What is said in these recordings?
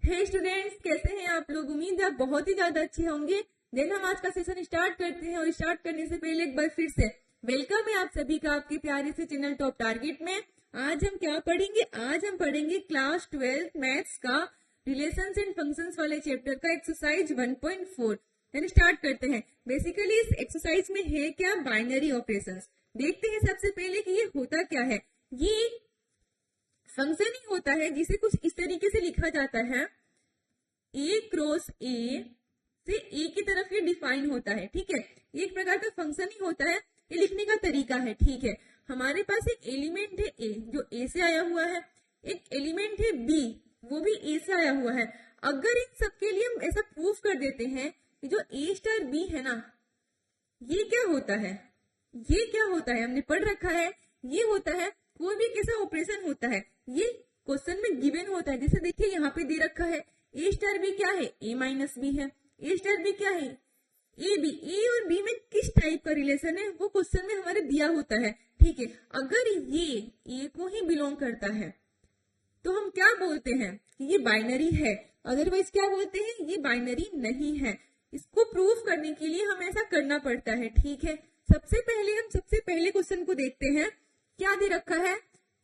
हे students, कैसे हैं आप लोग। उम्मीद है आप बहुत ही ज्यादा अच्छे होंगे। देन हम आज का सेशन स्टार्ट करते हैं और स्टार्ट करने से पहले एक बार फिर से वेलकम है आप सभी का आपके प्यारे से चैनल टॉप टारगेट में। आज हम क्या पढ़ेंगे? आज हम पढ़ेंगे क्लास 12 मैथ्स का रिलेशंस एंड फंक्शंस वाले चैप्टर का एक्सरसाइज 1.4। देन स्टार्ट करते हैं। बेसिकली इस एक्सरसाइज में है क्या? Binary operations. देखते हैं सबसे पहले कि ये होता क्या है। ये फंक्शन ही होता है जिसे कुछ इस तरीके से लिखा जाता है, ए क्रॉस ए से ए की तरफ ये डिफाइन होता है। ठीक है, एक प्रकार का फंक्शन ही होता है, ये लिखने का तरीका है। ठीक है, हमारे पास एक एलिमेंट है ए जो ए से आया हुआ है, एक एलिमेंट है बी वो भी ए से आया हुआ है। अगर इन सबके लिए हम ऐसा प्रूफ कर देते हैं कि जो ए स्टार बी है ना, ये क्या होता है, ये क्या होता है, हमने पढ़ रखा है। ये होता है कोई भी कैसा ऑपरेशन होता है, ये क्वेश्चन में गिवन होता है। जैसे देखिए यहाँ पे दे रखा है ए स्टार बी क्या है, ए माइनस बी है। ए स्टार बी क्या है, ए बी। ए और बी में किस टाइप का रिलेशन है वो क्वेश्चन में हमारे दिया होता है। ठीक है, अगर ये ए को ही बिलोंग करता है तो हम क्या बोलते हैं कि ये बाइनरी है, अदरवाइज क्या बोलते हैं, ये बाइनरी नहीं है। इसको प्रूफ करने के लिए हमें ऐसा करना पड़ता है। ठीक है, सबसे पहले क्वेश्चन को देखते हैं। क्या दे रखा है,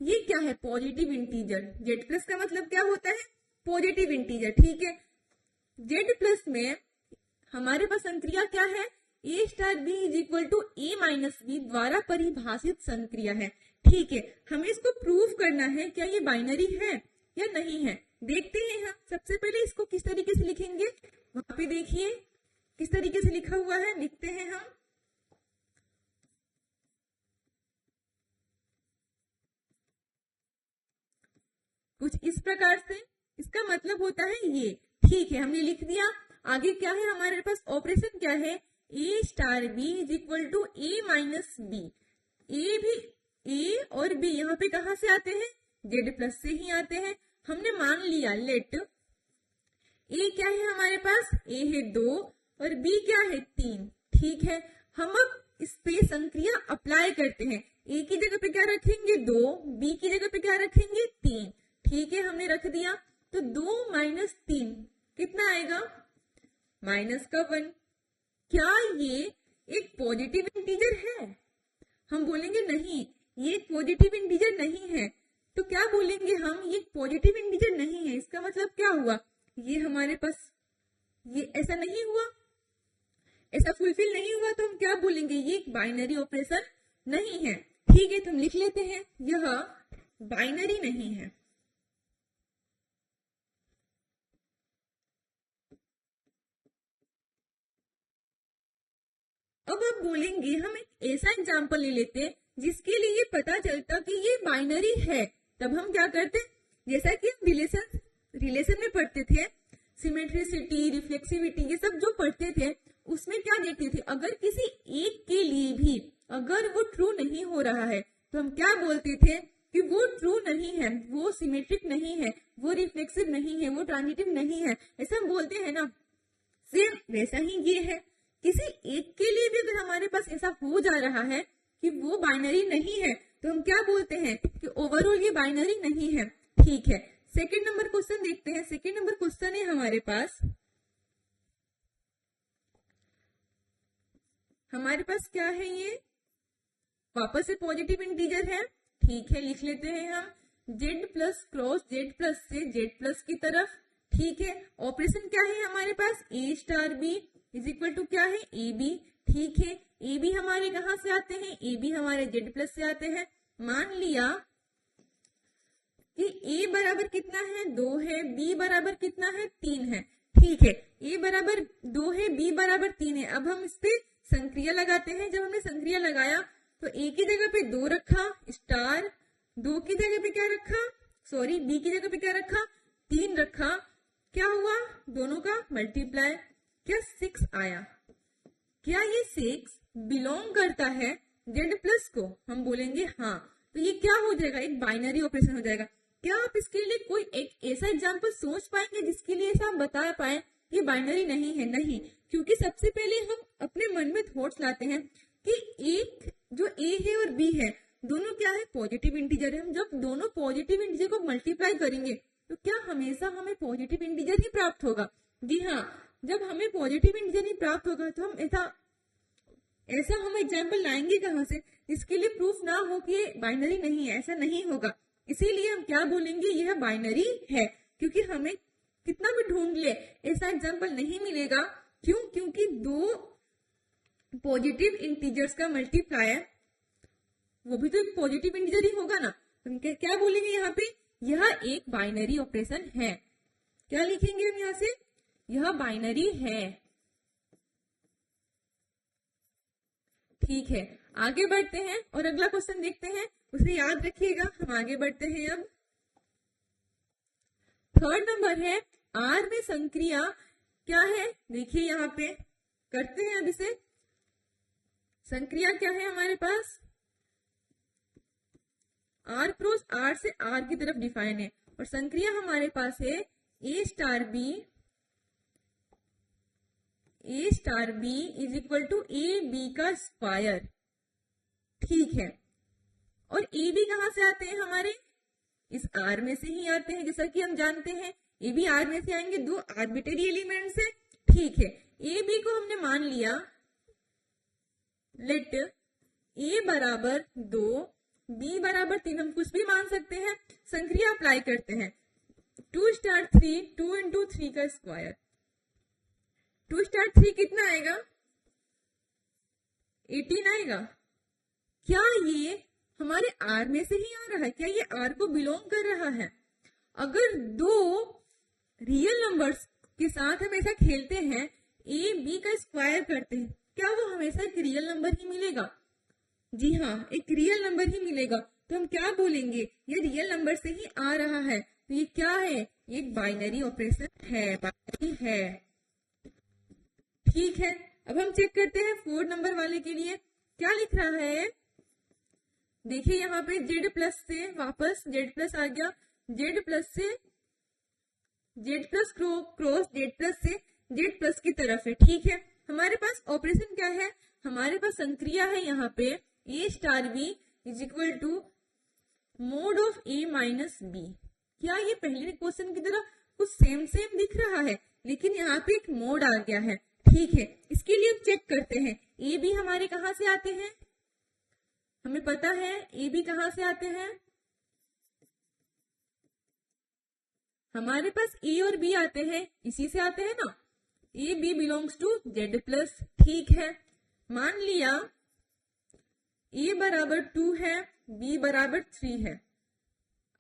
ये क्या है, पॉजिटिव इंटीजर। जेड प्लस का मतलब क्या होता है, पॉजिटिव इंटीजर। ठीक है, जेड प्लस में हमारे पास संक्रिया क्या है, A star B is equal to A minus B द्वारा परिभाषित संक्रिया है। ठीक है, हमें इसको प्रूव करना है क्या ये बाइनरी है या नहीं है। देखते हैं हम सबसे पहले इसको किस तरीके से लिखेंगे। वहां पे देखिए किस तरीके से लिखा हुआ है, लिखते हैं हम। कुछ इस प्रकार से इसका मतलब होता है ये। ठीक है, हमने लिख दिया। आगे क्या है हमारे पास, ऑपरेशन क्या है, A star B is equal to A minus B. A भी, ए और बी यहाँ पे कहां से आते हैं, जेड प्लस से ही आते हैं। हमने मान लिया लेट ए क्या है हमारे पास, ए है 2 और बी क्या है 3। ठीक है, हम अब इस पे संक्रिया अप्लाई करते हैं। ए की जगह पे क्या रखेंगे 2, बी की जगह पे क्या रखेंगे 3। ठीक है, हमने रख दिया। तो 2 माइनस 3 कितना आएगा, माइनस का 1। क्या ये एक पॉजिटिव इंटीजर है? हम बोलेंगे नहीं, ये एक पॉजिटिव इंटीजर नहीं है। तो क्या बोलेंगे हम, ये पॉजिटिव इंटीजर नहीं है। इसका मतलब क्या हुआ, ये हमारे पास ये ऐसा नहीं हुआ, ऐसा फुलफिल नहीं हुआ। तो हम क्या बोलेंगे, ये एक बाइनरी ऑपरेशन नहीं है। ठीक है, तो हम लिख लेते हैं यह बाइनरी नहीं है। अब आप बोलेंगे हम एक ऐसा एग्जाम्पल ले लेते हैं जिसके लिए ये पता चलता कि ये बाइनरी है। तब हम क्या करते, जैसा कि हम रिलेशन में पढ़ते थे, सिमेट्रिसिटी, रिफ्लेक्सिविटी, ये सब जो पढ़ते थे उसमें क्या देखते थे, अगर किसी एक के लिए भी अगर वो ट्रू नहीं हो रहा है तो हम क्या बोलते थे कि वो ट्रू नहीं है, वो सिमेट्रिक नहीं है, वो रिफ्लेक्सिव नहीं है, वो ट्रांजिटिव नहीं है, ऐसा हम बोलते हैं ना। सेम वैसा ही ये है, किसी एक के लिए भी अगर हमारे पास ऐसा हो जा रहा है कि वो बाइनरी नहीं है तो हम क्या बोलते हैं कि ओवरऑल ये बाइनरी नहीं है। ठीक है, सेकंड नंबर क्वेश्चन देखते हैं। सेकंड नंबर क्वेश्चन है हमारे पास क्या है, ये वापस से पॉजिटिव इंटीजर है। ठीक है, लिख लेते हैं हम Z plus cross Z plus से जेड प्लस की तरफ। ठीक है, ऑपरेशन क्या है हमारे पास, A star B is equal to क्या है, ए बी। ठीक है, ए बी हमारे कहां से आते हैं, ए बी हमारे जेड प्लस से आते हैं। मान लिया कि ए बराबर कितना है, 2 है, बी बराबर कितना है, 3 है। ठीक है, ए बराबर 2 है, बी बराबर 3 है। अब हम इस पे संक्रिया लगाते हैं। जब हमने संक्रिया लगाया तो ए की जगह पे 2 रखा स्टार, 2 की जगह पे क्या रखा, सॉरी बी की जगह पे क्या रखा, 3 रखा। क्या हुआ, दोनों का मल्टीप्लाई, क्या 6 आया। क्या ये 6 बिलोंग करता है जेड प्लस को, हम बोलेंगे हाँ। तो ये क्या हो जाएगा, एक बाइनरी ऑपरेशन हो जाएगा। क्या आप इसके लिए कोई एक ऐसा एग्जाम्पल सोच पाएंगे जिसके लिए ऐसा हम बता पाए ये बाइनरी नहीं है? नहीं, क्योंकि सबसे पहले हम अपने मन में थॉट्स लाते हैं कि एक जो ए है और बी है दोनों क्या है, पॉजिटिव इंटीजर है। हम जब दोनों पॉजिटिव इंटीजर को मल्टीप्लाई करेंगे तो क्या हमेशा हमें पॉजिटिव इंटीजर ही प्राप्त होगा? जी हाँ, जब हमें पॉजिटिव इंटीजर ही प्राप्त होगा तो हम ऐसा हम एग्जाम्पल लाएंगे कहाँ से इसके लिए प्रूफ ना हो कि ये बाइनरी नहीं है, ऐसा नहीं होगा। इसीलिए हम क्या बोलेंगे, यह बाइनरी है, क्योंकि हमें कितना भी ढूंढ ले ऐसा एग्जाम्पल नहीं मिलेगा। क्यों? क्योंकि दो पॉजिटिव इंटीजर्स का मल्टीप्लायर वो भी तो एक पॉजिटिव इंटीजर ही होगा ना। हम क्या बोलेंगे यहाँ पे, यह एक बाइनरी ऑपरेशन है। क्या लिखेंगे हम यहाँ से, यह बाइनरी है। ठीक है, आगे बढ़ते हैं और अगला क्वेश्चन देखते हैं, उसे याद रखिएगा। हम आगे बढ़ते हैं। अब थर्ड नंबर है, आर में संक्रिया क्या है? देखिए यहाँ पे करते हैं। अब इसे संक्रिया क्या है हमारे पास, आर क्रॉस आर से आर की तरफ डिफाइन है, और संक्रिया हमारे पास है A star B is equal to A B का स्क्वायर। ठीक है, और ए बी कहां से आते हैं हमारे, इस आर में से ही आते हैं, जैसा कि हम जानते हैं ए बी आर में से आएंगे, दो आर्बिट्रेरी एलिमेंट्स है। ठीक है, ए बी को हमने मान लिया, लेट ए बराबर 2 बी बराबर 3, हम कुछ भी मान सकते हैं। संक्रिया अप्लाई करते हैं, 2 स्टार 3, 2 इंटू 3 का स्क्वायर, 2 स्टार 3 कितना आएगा, 18 आएगा। क्या ये हमारे आर में से ही आ रहा है? क्या ये आर को बिलोंग कर रहा है? अगर दो रियल नंबर्स के साथ हम ऐसा खेलते हैं, ए बी का स्क्वायर करते हैं, क्या वो हमेशा एक रियल नंबर ही मिलेगा? जी हाँ, एक रियल नंबर ही मिलेगा। तो हम क्या बोलेंगे, ये रियल नंबर से ही आ रहा है, तो ये क्या है, ये एक बाइनरी ऑपरेशन है, बाइनरी है। ठीक है, अब हम चेक करते हैं 4 नंबर वाले के लिए क्या लिख रहा है। देखिए यहाँ पे जेड प्लस से वापस जेड प्लस आ गया, जेड प्लस से Z plus cross Z plus से जेड प्लस की तरफ है। ठीक है, हमारे पास ऑपरेशन क्या है, हमारे पास संक्रिया है यहाँ पे A star B is equal to mod of A minus B. क्या ये पहले क्वेश्चन की तरह कुछ सेम दिख रहा है, लेकिन यहाँ पे एक मोड आ गया है। ठीक है, इसके लिए हम चेक करते हैं, ए बी हमारे कहाँ से आते हैं, हमें पता है ए बी कहाँ से आते हैं, हमारे पास ए और बी आते हैं, इसी से आते हैं ना, A B belongs to Z plus. ठीक है, मान लिया ए बराबर 2 है, बी बराबर 3 है।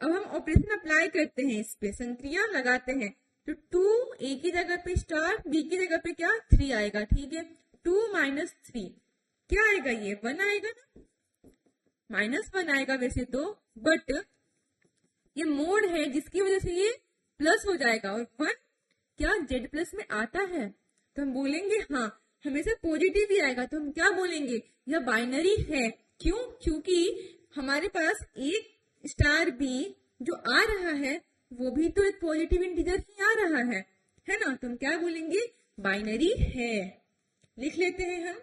अब हम ऑपरेशन अप्लाई करते हैं, इस पे संक्रिया लगाते हैं, तो 2 ए की जगह पे स्टार, बी की जगह पे क्या 3 आएगा। ठीक है, 2 माइनस 3 क्या आएगा, ये 1 आएगा ना, -1 आएगा वैसे तो, बट ये मोड है जिसकी वजह से ये प्लस हो जाएगा, और 1 क्या जेड प्लस में आता है, तो हम बोलेंगे हाँ हमेशा पॉजिटिव ही आएगा। तो हम क्या बोलेंगे, यह बाइनरी है। क्यों? क्योंकि हमारे पास एक स्टार बी जो आ रहा है वो भी तो एक पॉजिटिव इंटीजर ही आ रहा है ना। तो हम क्या बोलेंगे, बाइनरी है। लिख लेते हैं हम।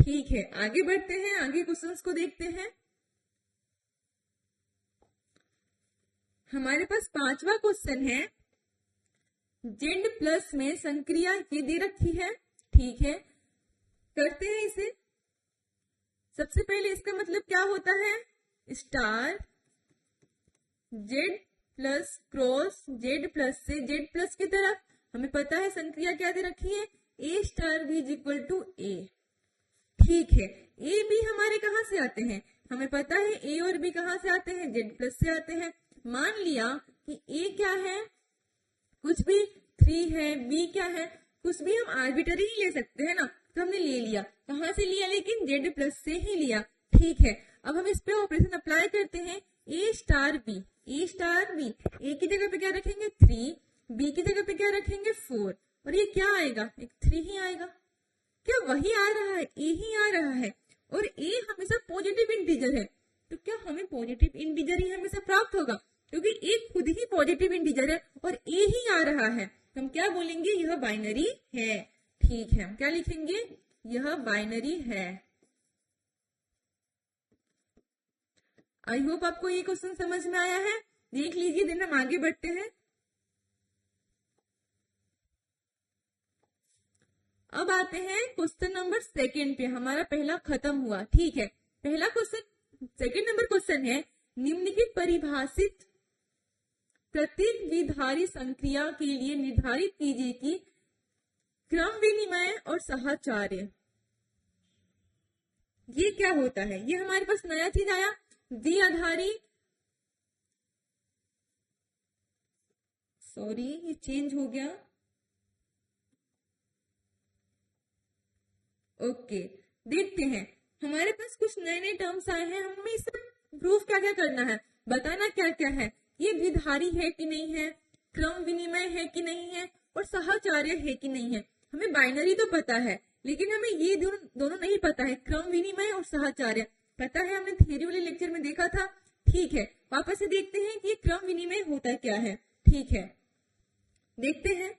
ठीक है, आगे बढ़ते हैं, आगे क्वेश्चंस को देखते हैं। हमारे पास 5वां क्वेश्चन है, जेड प्लस में संक्रिया ये दे रखी है। ठीक है, करते हैं इसे। सबसे पहले इसका मतलब क्या होता है, star Z plus cross Z plus से जेड प्लस की तरफ, हमें पता है संक्रिया क्या दे रखी है, A star B is equal to A. ठीक है, ए बी हमारे कहाँ से आते हैं, हमें पता है ए और बी कहाँ से आते हैं, जेड प्लस से आते हैं। मान लिया कि ए क्या है, कुछ भी 3 है, बी क्या है, कुछ भी हम आर्बिट्ररी ही ले सकते हैं ना, तो हमने ले लिया। कहाँ से लिया, लेकिन जेड प्लस से ही लिया। ठीक है, अब हम इस पे ऑपरेशन अप्लाई करते हैं, ए star B, A star B, ए की जगह पे क्या रखेंगे 3, बी की जगह पे क्या रखेंगे 4, और ये क्या आएगा, एक 3 ही आएगा। क्या वही आ रहा है, ए ही आ रहा है, और ए हमेशा पॉजिटिव इंटीजर है, तो क्या हमें पॉजिटिव इंटीजर ही हमेशा प्राप्त होगा, क्योंकि ए खुद ही पॉजिटिव इंटीजर है और ए ही आ रहा है। तो हम क्या बोलेंगे, यह बाइनरी है। ठीक है, हम क्या लिखेंगे, यह बाइनरी है। आई होप आपको ये क्वेश्चन समझ में आया है। देख लीजिए, देन हम आगे बढ़ते हैं। अब आते हैं क्वेश्चन नंबर 2 पे। हमारा पहला खत्म हुआ, ठीक है। पहला क्वेश्चन, 2 नंबर क्वेश्चन है, निम्नलिखित परिभाषित प्रत्येक द्विधारी संक्रिया के लिए निर्धारित कीजिए कि क्रम विनिमय और साहचर्य ये क्या होता है। ये हमारे पास नया चीज आया, द्विआधारी, सॉरी ये चेंज हो गया, ओके। देखते हैं, हमारे पास कुछ नए नए टर्म्स आए हैं, हमें इससे प्रूफ क्या क्या करना है, बताना क्या क्या है। ये द्विधारी है कि नहीं है, क्रम विनिमय है कि नहीं है, और साहचर्य है कि नहीं है। हमें बाइनरी तो पता है, लेकिन हमें ये दोनों नहीं पता है, क्रम विनिमय और साहचर्य पता है, हमने थ्योरी वाले लेक्चर में देखा था, ठीक है। वापस से देखते हैं कि क्रम विनिमय होता क्या है, ठीक है। देखते हैं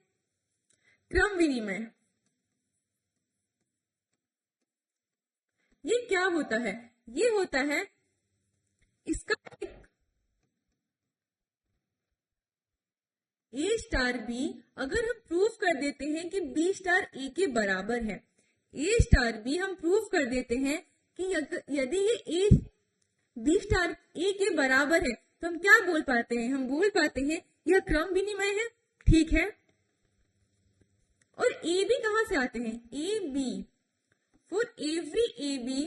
क्रम विनिमय ये क्या होता है। ये होता है, इसका ए स्टार बी, अगर हम प्रूफ कर देते हैं कि बी स्टार ए के बराबर है, ए स्टार बी हम प्रूफ कर देते हैं कि यदि ये ए बी स्टार ए के बराबर है, तो हम क्या बोल पाते हैं, हम बोल पाते हैं यह क्रम विनिमय है, ठीक है। और ए बी कहां से आते हैं, A B, for every A B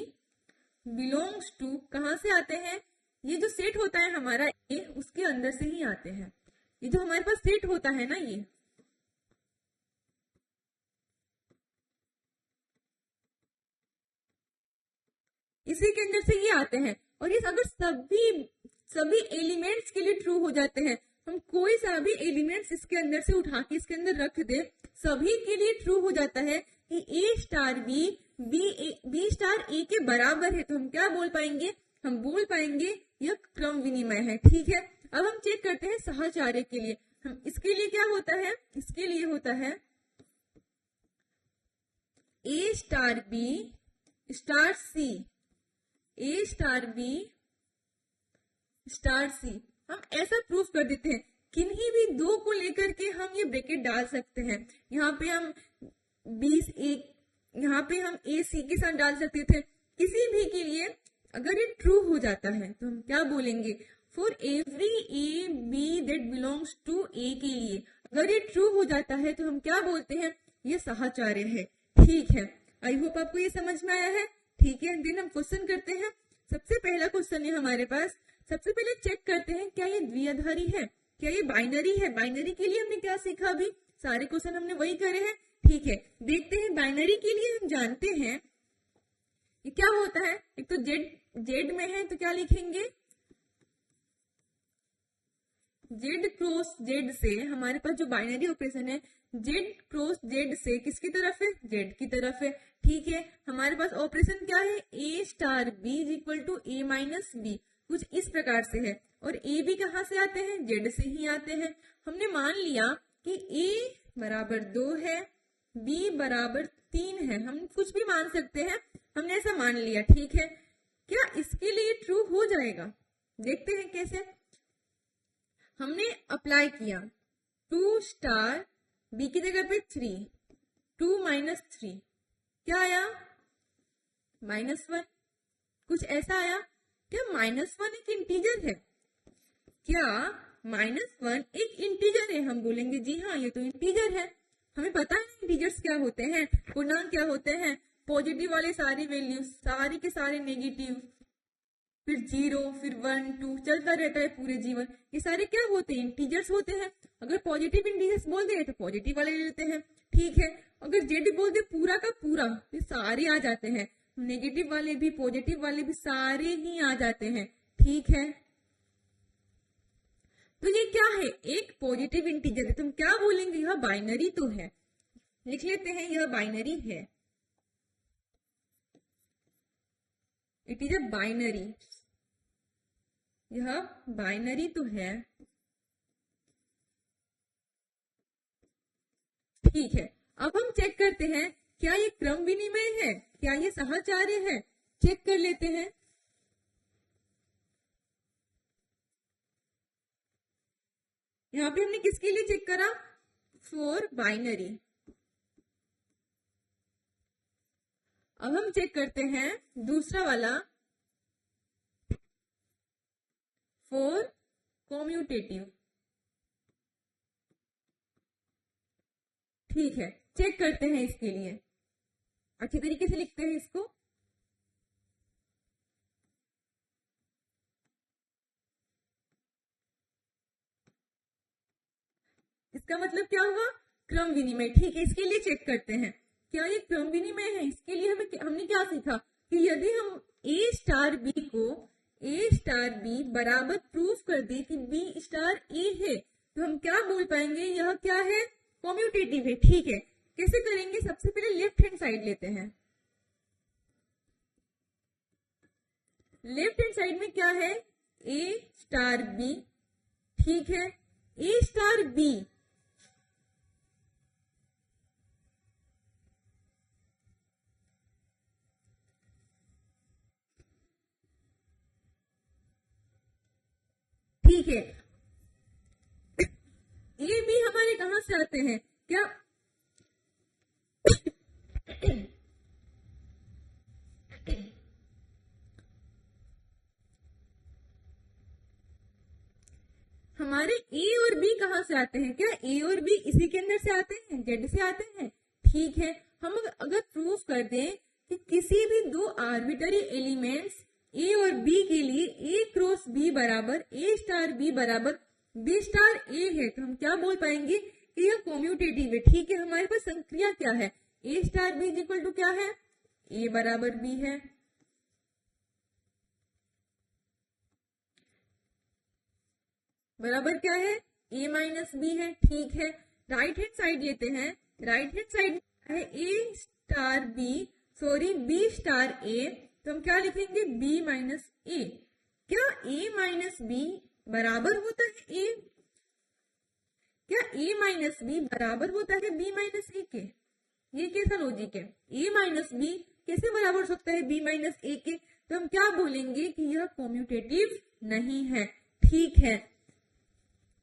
belongs to, कहां से आते हैं, ये जो सेट होता है हमारा ए, उसके अंदर से ही आते हैं। ये जो हमारे पास सेट होता है ना, ये इसी के अंदर से ये आते हैं। और ये अगर सभी एलिमेंट्स के लिए ट्रू हो जाते हैं, हम कोई सा भी एलिमेंट्स इसके अंदर से उठा के इसके अंदर रख दे, सभी के लिए ट्रू हो जाता है कि ए स्टार बी स्टार ए के बराबर है, तो हम क्या बोल पाएंगे, हम बोल पाएंगे यह क्रम विनिमय है, ठीक है। अब हम चेक करते हैं साहचर्य के लिए। हम इसके लिए क्या होता है, इसके लिए होता है A star B star C, A star B star सी। हम ऐसा प्रूफ कर देते हैं, किन्हीं भी दो को लेकर के हम ये ब्रैकेट डाल सकते हैं। यहाँ पे हम यहाँ पे हम ए सी के साथ डाल सकते थे, किसी भी के लिए अगर ये ट्रू हो जाता है तो हम क्या बोलेंगे, for every A B that belongs to A के लिए अगर ये ट्रू हो जाता है तो हम क्या बोलते हैं, ये साहचर्य है, ठीक है। आई होप आपको ये समझ में आया है, ठीक है। देन हम क्वेश्चन करते हैं। सबसे पहला क्वेश्चन है हमारे पास, सबसे पहले चेक करते हैं क्या ये द्विआधारी है, क्या ये बाइनरी है। बाइनरी के लिए हमने क्या सीखा, अभी सारे क्वेश्चन हमने वही करे हैं, ठीक है। देखते हैं बाइनरी के लिए हम जानते हैं ये क्या होता है। एक तो जेड में है तो क्या लिखेंगे, जेड क्रॉस जेड से, हमारे पास जो बाइनरी ऑपरेशन है जेड क्रॉस जेड से किसकी तरफ है, जेड की तरफ है, ठीक है। हमारे पास ऑपरेशन क्या है, A star B is equal to A minus B, कुछ इस प्रकार से है। और ए बी कहां से आते हैं, जेड से ही आते हैं। हमने मान लिया कि ए बराबर 2 है, बी बराबर 3 है, हम कुछ भी मान सकते हैं, हमने ऐसा मान लिया, ठीक है। क्या इसके लिए ट्रू हो जाएगा, देखते हैं कैसे। हमने अप्लाई किया 2 स्टार बी की जगह पे 3, 2 माइनस 3 क्या आया, -1, कुछ ऐसा आया। क्या -1 एक इंटीजर है, क्या -1 एक इंटीजर है, हम बोलेंगे जी हाँ ये तो इंटीजर है। हमें पता है इंटीजर्स क्या होते हैं, पूर्णांक क्या होते हैं, पॉजिटिव वाले सारी वैल्यूज, सारे के सारे नेगेटिव, फिर 0, फिर 1, 2 चलता रहता है पूरे जीवन। ये सारे क्या होते हैं, इंटीजर्स होते हैं। अगर पॉजिटिव इंटीजर्स बोल दे तो पॉजिटिव वाले ले लेते हैं, ठीक है। अगर जेड बोल दे पूरा का पूरा, ये सारे आ जाते हैं, नेगेटिव वाले भी पॉजिटिव वाले भी सारे ही आ जाते हैं, ठीक है। तो ये क्या है, एक पॉजिटिव इंटीजर है, तो हम क्या बोलेंगे, यह बाइनरी तो है, लिख लेते हैं यह बाइनरी है, इट इज अ बाइनरी, यह बाइनरी तो है, ठीक है। अब हम चेक करते हैं क्या ये क्रम विनिमय है, क्या ये साहचर्य है, चेक कर लेते हैं। यहाँ पे हमने किसके लिए चेक करा, फॉर बाइनरी। अब हम चेक करते हैं दूसरा वाला, फॉर कॉम्यूटेटिव। ठीक है, चेक करते हैं इसके लिए, अच्छी तरीके से लिखते हैं इसको। इसका मतलब क्या हुआ, क्रम विनिमय। ठीक है, इसके लिए चेक करते हैं क्या ये क्रम विनिमय है। इसके लिए हमने क्या सीखा कि यदि हम ए स्टार बी को ए स्टार बी बराबर प्रूफ कर दे कि बी स्टार ए है, तो हम क्या बोल पाएंगे, यह क्या है, कॉम्यूटेटिव है। ठीक है, कैसे करेंगे, सबसे पहले लेफ्ट हैंड साइड लेते हैं। लेफ्ट हैंड साइड में क्या है, ए स्टार बी। ठीक है, ए स्टार बी ठीक है, ये भी हमारे कहां से आते हैं क्या, हमारे ए और बी कहां से आते हैं, क्या ए और बी इसी के अंदर से आते हैं, जेड से आते हैं। ठीक है, हम अगर प्रूफ कर दें कि किसी भी दो आर्बिटरी एलिमेंट्स ए और बी के लिए ए क्रॉस बी बराबर ए स्टार बी बराबर बी स्टार ए है, तो हम क्या बोल पाएंगे कि यह कॉम्यूटेटिव है। ठीक है, हमारे पास संक्रिया क्या है, A star B equal to क्या है, ए बराबर बी है। बराबर क्या है, ए माइनस बी है। ठीक है, राइट हैंड साइड लेते हैं। राइट हैंड साइड है A star B, sorry B star A, तो हम क्या लिखेंगे, बी माइनस ए। क्या ए माइनस बी बराबर होता है ए, क्या ए माइनस बी बराबर होता है बी माइनस ए के, ये कैसा लॉजिक है, ए माइनस बी कैसे बराबर हो सकता है बी माइनस ए के, तो हम क्या बोलेंगे कि यह कॉम्यूटेटिव नहीं है। ठीक है,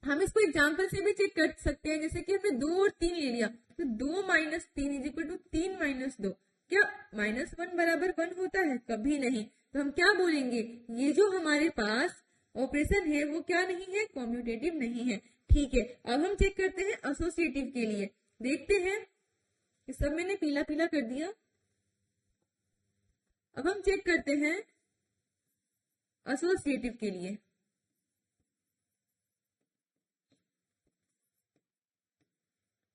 हम इसको एग्जाम्पल से भी चेक कर सकते हैं, जैसे कि हमने 2 और 3 ले लिया, तो 2 minus 3 is equal to 3 minus 2, क्या माइनस 1 बराबर 1 होता है, कभी नहीं। तो हम क्या बोलेंगे, ये जो हमारे पास ऑपरेशन है वो क्या नहीं है, कॉम्यूटेटिव नहीं है। ठीक है, अब हम चेक करते हैं एसोसिएटिव के लिए, देखते हैं, इस सब मैंने पीला पीला कर दिया। अब हम चेक करते हैं एसोसिएटिव के लिए।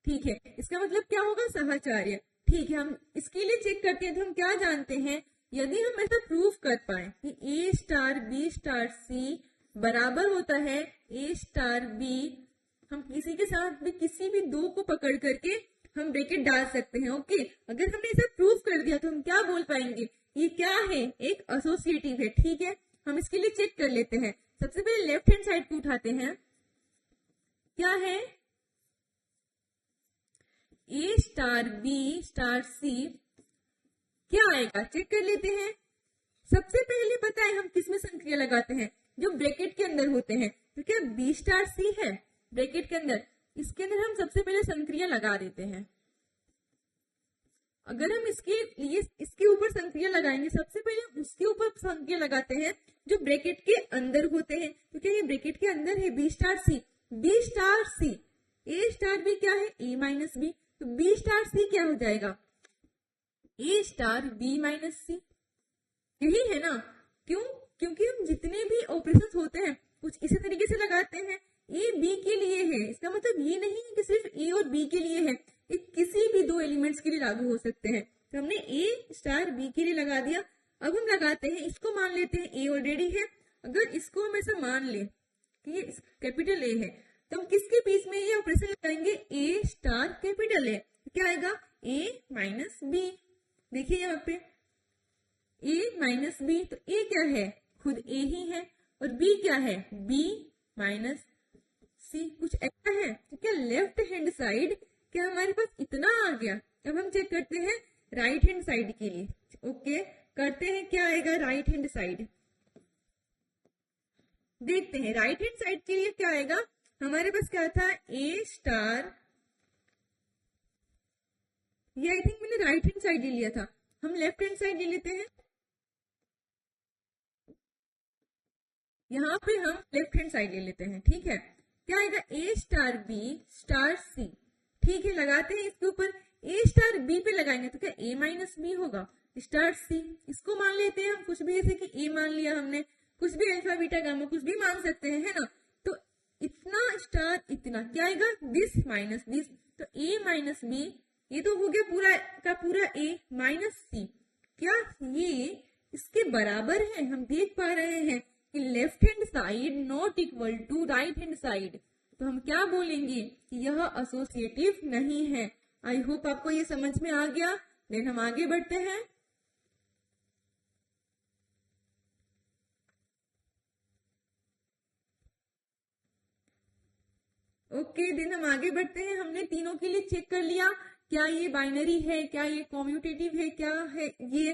ठीक है, इसका मतलब क्या होगा, साहचर्य। ठीक है, हम इसके लिए चेक करते हैं, तो हम क्या जानते हैं, यदि हम ऐसा प्रूफ कर पाए कि ए स्टार बी स्टार सी बराबर होता है ए स्टार बी, हम किसी के साथ भी किसी भी दो को पकड़ करके हम ब्रैकेट डाल सकते हैं। ओके, अगर हमने ऐसा प्रूफ कर दिया तो हम क्या बोल पाएंगे, ये क्या है, एक एसोसिएटिव है। ठीक है, हम इसके लिए चेक कर लेते हैं। सबसे पहले लेफ्ट हैंड साइड को उठाते हैं, क्या है, ए स्टार बी स्टार सी, क्या आएगा चेक कर लेते हैं। सबसे पहले बताए हम किसमें संक्रिया लगाते हैं, जो ब्रैकेट के अंदर होते हैं, तो क्या बी स्टार सी है ब्रैकेट के अंदर, इसके अंदर हम सबसे पहले संक्रिया लगा देते हैं। अगर हम इसके लिए इसके ऊपर संक्रिया लगाएंगे, सबसे पहले उसके ऊपर संक्रिया लगाते हैं जो ब्रैकेट के अंदर होते हैं, तो क्या ये ब्रैकेट के अंदर है B star C, B star सी, ए स्टार बी क्या है, ए माइनस बी, तो बी स्टार सी क्या हो जाएगा, ए स्टार बी माइनस सी। यही है ना, क्यों, क्योंकि हम जितने भी ऑपरेशन होते हैं कुछ इसी तरीके से लगाते हैं, ए बी के लिए है, इसका मतलब ये नहीं है कि सिर्फ ए और बी के लिए है, ये किसी भी दो एलिमेंट्स के लिए लागू हो सकते हैं। तो हमने ए स्टार बी के लिए लगा दिया। अब हम लगाते हैं, इसको मान लेते हैं ए ऑलरेडी है, अगर इसको हम ऐसा मान ले कि ये कैपिटल ए है, तो हम किसके बीच में ये ऑपरेशन लगाएंगे, ए स्टार कैपिटल ए, क्या आएगा, ए माइनस बी। देखिए यहाँ पे ए माइनस बी, तो ए क्या है, खुद ए ही है, और बी क्या है, बी माइनस सी, कुछ ऐसा है। तो क्या लेफ्ट हैंड साइड क्या हमारे पास इतना आ गया। अब हम चेक करते हैं राइट हैंड साइड के लिए। ओके, करते हैं, क्या आएगा राइट हैंड साइड, देखते हैं राइट हैंड साइड के लिए क्या आएगा। हमारे पास क्या था, ए स्टार, ये आई थिंक मैंने राइट हैंड साइड ले लिया था, हम लेफ्ट हैंड साइड ले लेते हैं। यहाँ पे हम लेफ्ट हैंड साइड ले लेते हैं, ठीक है। क्या आएगा, ए स्टार बी स्टार सी, ठीक है। लगाते हैं इसके ऊपर, ए स्टार बी पे लगाएंगे तो क्या ए माइनस बी होगा स्टार सी, इसको मान लेते हैं हम कुछ भी, ऐसे कि ए मान लिया हमने, कुछ भी अल्फा बीटा गामा कुछ भी मान सकते हैं, है ना। तो इतना स्टार इतना क्या आएगा, दिस माइनस दिस, तो ए माइनस बी, ये तो हो गया पूरा का पूरा ए माइनस सी, क्या ये इसके बराबर है। हम देख पा रहे हैं कि left hand side not equal to right hand side, तो हम क्या बोलेंगे कि यह एसोसिएटिव नहीं है। आई होप आपको ये समझ में आ गया। देन हम आगे बढ़ते हैं। ओके, देन हम आगे बढ़ते हैं। हमने तीनों के लिए चेक कर लिया, क्या ये बाइनरी है, क्या ये कॉम्यूटेटिव है, क्या है ये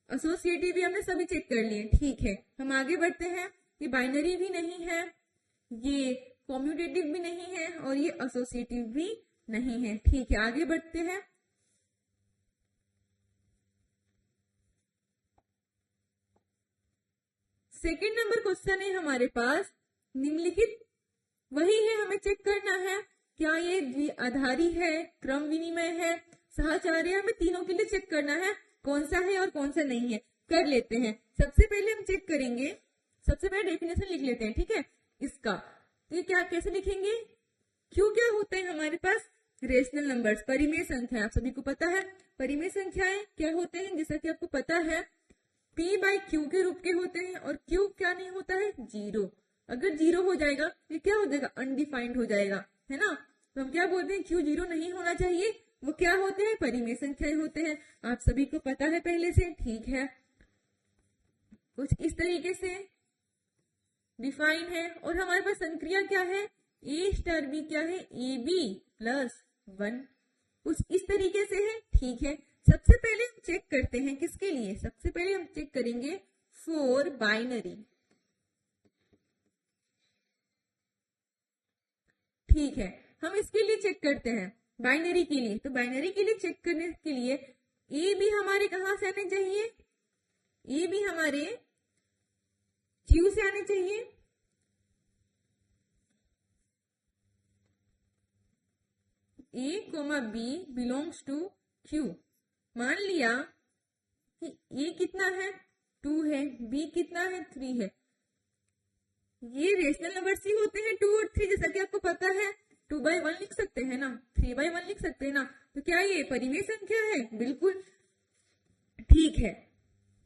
एसोसिएटिव भी, हमने सभी चेक कर लिए, ठीक है। हम आगे बढ़ते हैं। ये बाइनरी भी नहीं है, ये कॉम्यूटेटिव भी नहीं है और ये एसोसिएटिव भी नहीं है, ठीक है। आगे बढ़ते हैं। सेकंड नंबर क्वेश्चन है हमारे पास, निम्नलिखित वही है, हमें चेक करना है क्या ये द्विआधारी है, क्रम विनिमय है, सहचार्य, हमें तीनों के लिए चेक करना है कौन सा है और कौन सा नहीं है। कर लेते हैं। सबसे पहले हम चेक करेंगे, सबसे पहले डेफिनेशन लिख लेते हैं, ठीक है इसका। तो ये क्या कैसे लिखेंगे, क्यों क्या होता है हमारे पास, रेशनल नंबर्स, परिमेय संख्या, आप सभी को पता है परिमेय संख्याएं क्या होते हैं, जैसा कि आपको पता है P बाई क्यू के रूप के होते हैं और क्यू क्या नहीं होता है, जीरो। अगर जीरो हो जाएगा ये क्या हो जाएगा, अनडिफाइंड हो जाएगा, है ना। तो हम क्या बोलते हैं, क्यू जीरो नहीं होना चाहिए, वो क्या होते हैं, परिमेय संख्याएं होते हैं। आप सभी को पता है पहले से, ठीक है। कुछ इस तरीके से डिफाइन है। और हमारे पास संक्रिया क्या है, ए स्टार बी क्या है, ए बी प्लस वन, कुछ इस तरीके से है, ठीक है। सबसे पहले हम चेक करते हैं किसके लिए, सबसे पहले हम चेक करेंगे फॉर बाइनरी, ठीक है। हम इसके लिए चेक करते हैं बाइनरी के लिए। तो बाइनरी के लिए चेक करने के लिए ए भी हमारे कहां से आने चाहिए, ए भी हमारे क्यू से आने चाहिए, A comma B belongs to Q. मान लिया कि ए कितना है, 2 है, बी कितना है, 3 है। ये रेशनल नंबर्स ही होते हैं 2 और 3, जैसा कि आपको पता है 2 बाई 1 लिख सकते हैं ना, 3 बाई 1 लिख सकते हैं ना। तो क्या ये परिमेय संख्या है, बिल्कुल ठीक है,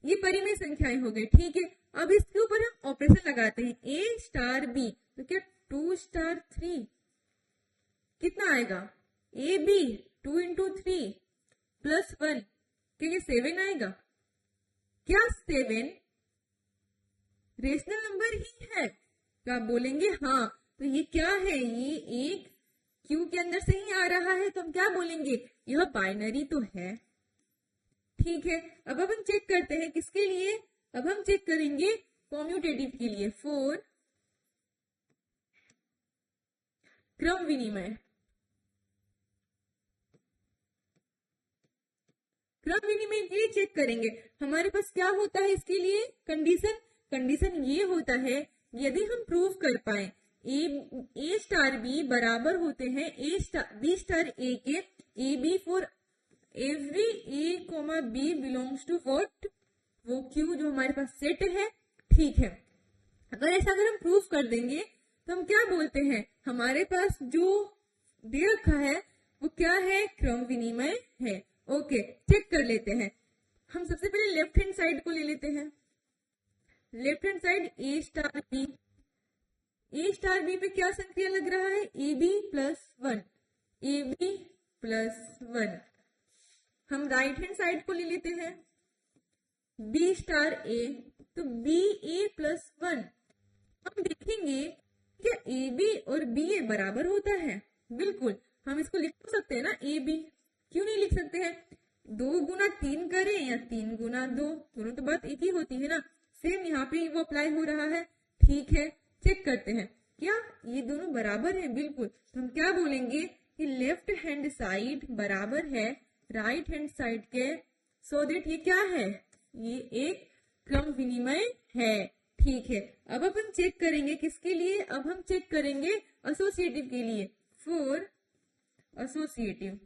ये परिमेय संख्याएं हो गई, ठीक है। अब इसके ऊपर हम ऑपरेशन लगाते हैं, ए स्टार बी, तो क्या 2 स्टार 3 कितना आएगा, ए बी 2 इंटू 3 प्लस 1, क्या ये 7 आएगा, क्या 7 रेशनल नंबर ही है, तो आप बोलेंगे हाँ। तो ये क्या है, ये एक क्यू के अंदर से ही आ रहा है, तो हम क्या बोलेंगे, यह बाइनरी तो है, ठीक है। अब हम चेक करते हैं किसके लिए, अब हम चेक करेंगे कॉम्यूटेटिव के लिए, फॉर क्रम विनिमय। क्रम विनिमय के लिए चेक करेंगे, हमारे पास क्या होता है इसके लिए कंडीशन ये होता है, यदि हम प्रूव कर पाए ए स्टार बी बराबर होते हैं बी स्टार ए के, A B for every A comma B belongs to what, वो क्यू जो हमारे पास सेट है, ठीक है। अगर हम प्रूव कर देंगे तो हम क्या बोलते हैं, हमारे पास जो दे रखा है वो क्या है, क्रम विनिमय है। ओके, चेक कर लेते हैं। हम सबसे पहले लेफ्ट हैंड साइड को ले लेते हैं। Left hand side A star B, A star B पे क्या संख्या लग रहा है, A B plus 1, A B plus 1। हम राइट हैंड साइड को ले लेते हैं, बी स्टार ए, तो बी ए प्लस 1। हम देखेंगे क्या ए बी और बी ए बराबर होता है, बिल्कुल। हम इसको लिख तो सकते हैं ना, ए बी, क्यों नहीं लिख सकते हैं, 2 गुना 3 करें या 3 गुना 2, दोनों तो बात एक ही होती है ना। सेम यहाँ पे वो अप्लाई हो रहा है, ठीक है। चेक करते हैं, क्या ये दोनों बराबर है? बिल्कुल। तो हम क्या बोलेंगे कि लेफ्ट हैंड साइड बराबर है राइट हैंड साइड के, सो दैट ये क्या है? ये एक क्रम विनिमय है। ठीक है, अब अपन चेक करेंगे किसके लिए? अब हम चेक करेंगे एसोसिएटिव के लिए। फॉर एसोसिएटिव